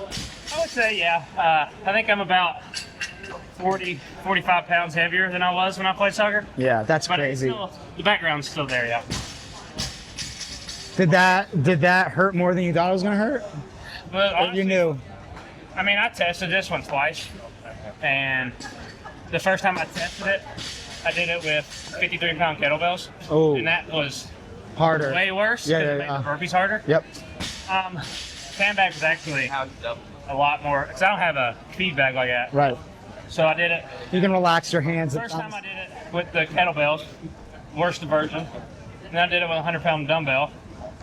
Speaker 13: I would say, yeah. I think I'm about 45 pounds heavier than I was when I played soccer.
Speaker 1: Yeah, that's
Speaker 13: But
Speaker 1: crazy.
Speaker 13: The background's still there, yeah.
Speaker 1: Did that hurt more than you thought it was gonna hurt?
Speaker 13: But
Speaker 1: Or
Speaker 13: honestly,
Speaker 1: you knew?
Speaker 13: I mean, I tested this one twice, and the first time I tested it, I did it with 53-pound kettlebells,
Speaker 1: Oh.
Speaker 13: and that was
Speaker 1: Harder.
Speaker 13: way worse.
Speaker 1: Yeah,
Speaker 13: 'cause
Speaker 1: yeah,
Speaker 13: it made
Speaker 1: yeah.
Speaker 13: the burpees harder.
Speaker 1: Yep.
Speaker 13: Sandbag was actually a lot more, because I don't have a feed bag like that.
Speaker 1: Right.
Speaker 13: So I did it.
Speaker 1: You can relax your hands.
Speaker 13: First time I did it with the kettlebells, worst version. And I did it with a 100-pound dumbbell.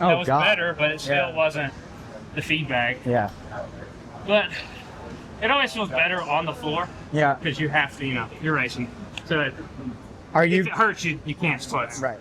Speaker 1: Oh,
Speaker 13: that was
Speaker 1: God.
Speaker 13: better, but it still
Speaker 1: Yeah.
Speaker 13: wasn't the feed bag.
Speaker 1: Yeah.
Speaker 13: But it always feels better on the floor.
Speaker 1: Yeah.
Speaker 13: Because you have to, you're racing. So
Speaker 1: Are you?
Speaker 13: if it hurts, you can't sweat.
Speaker 1: Right.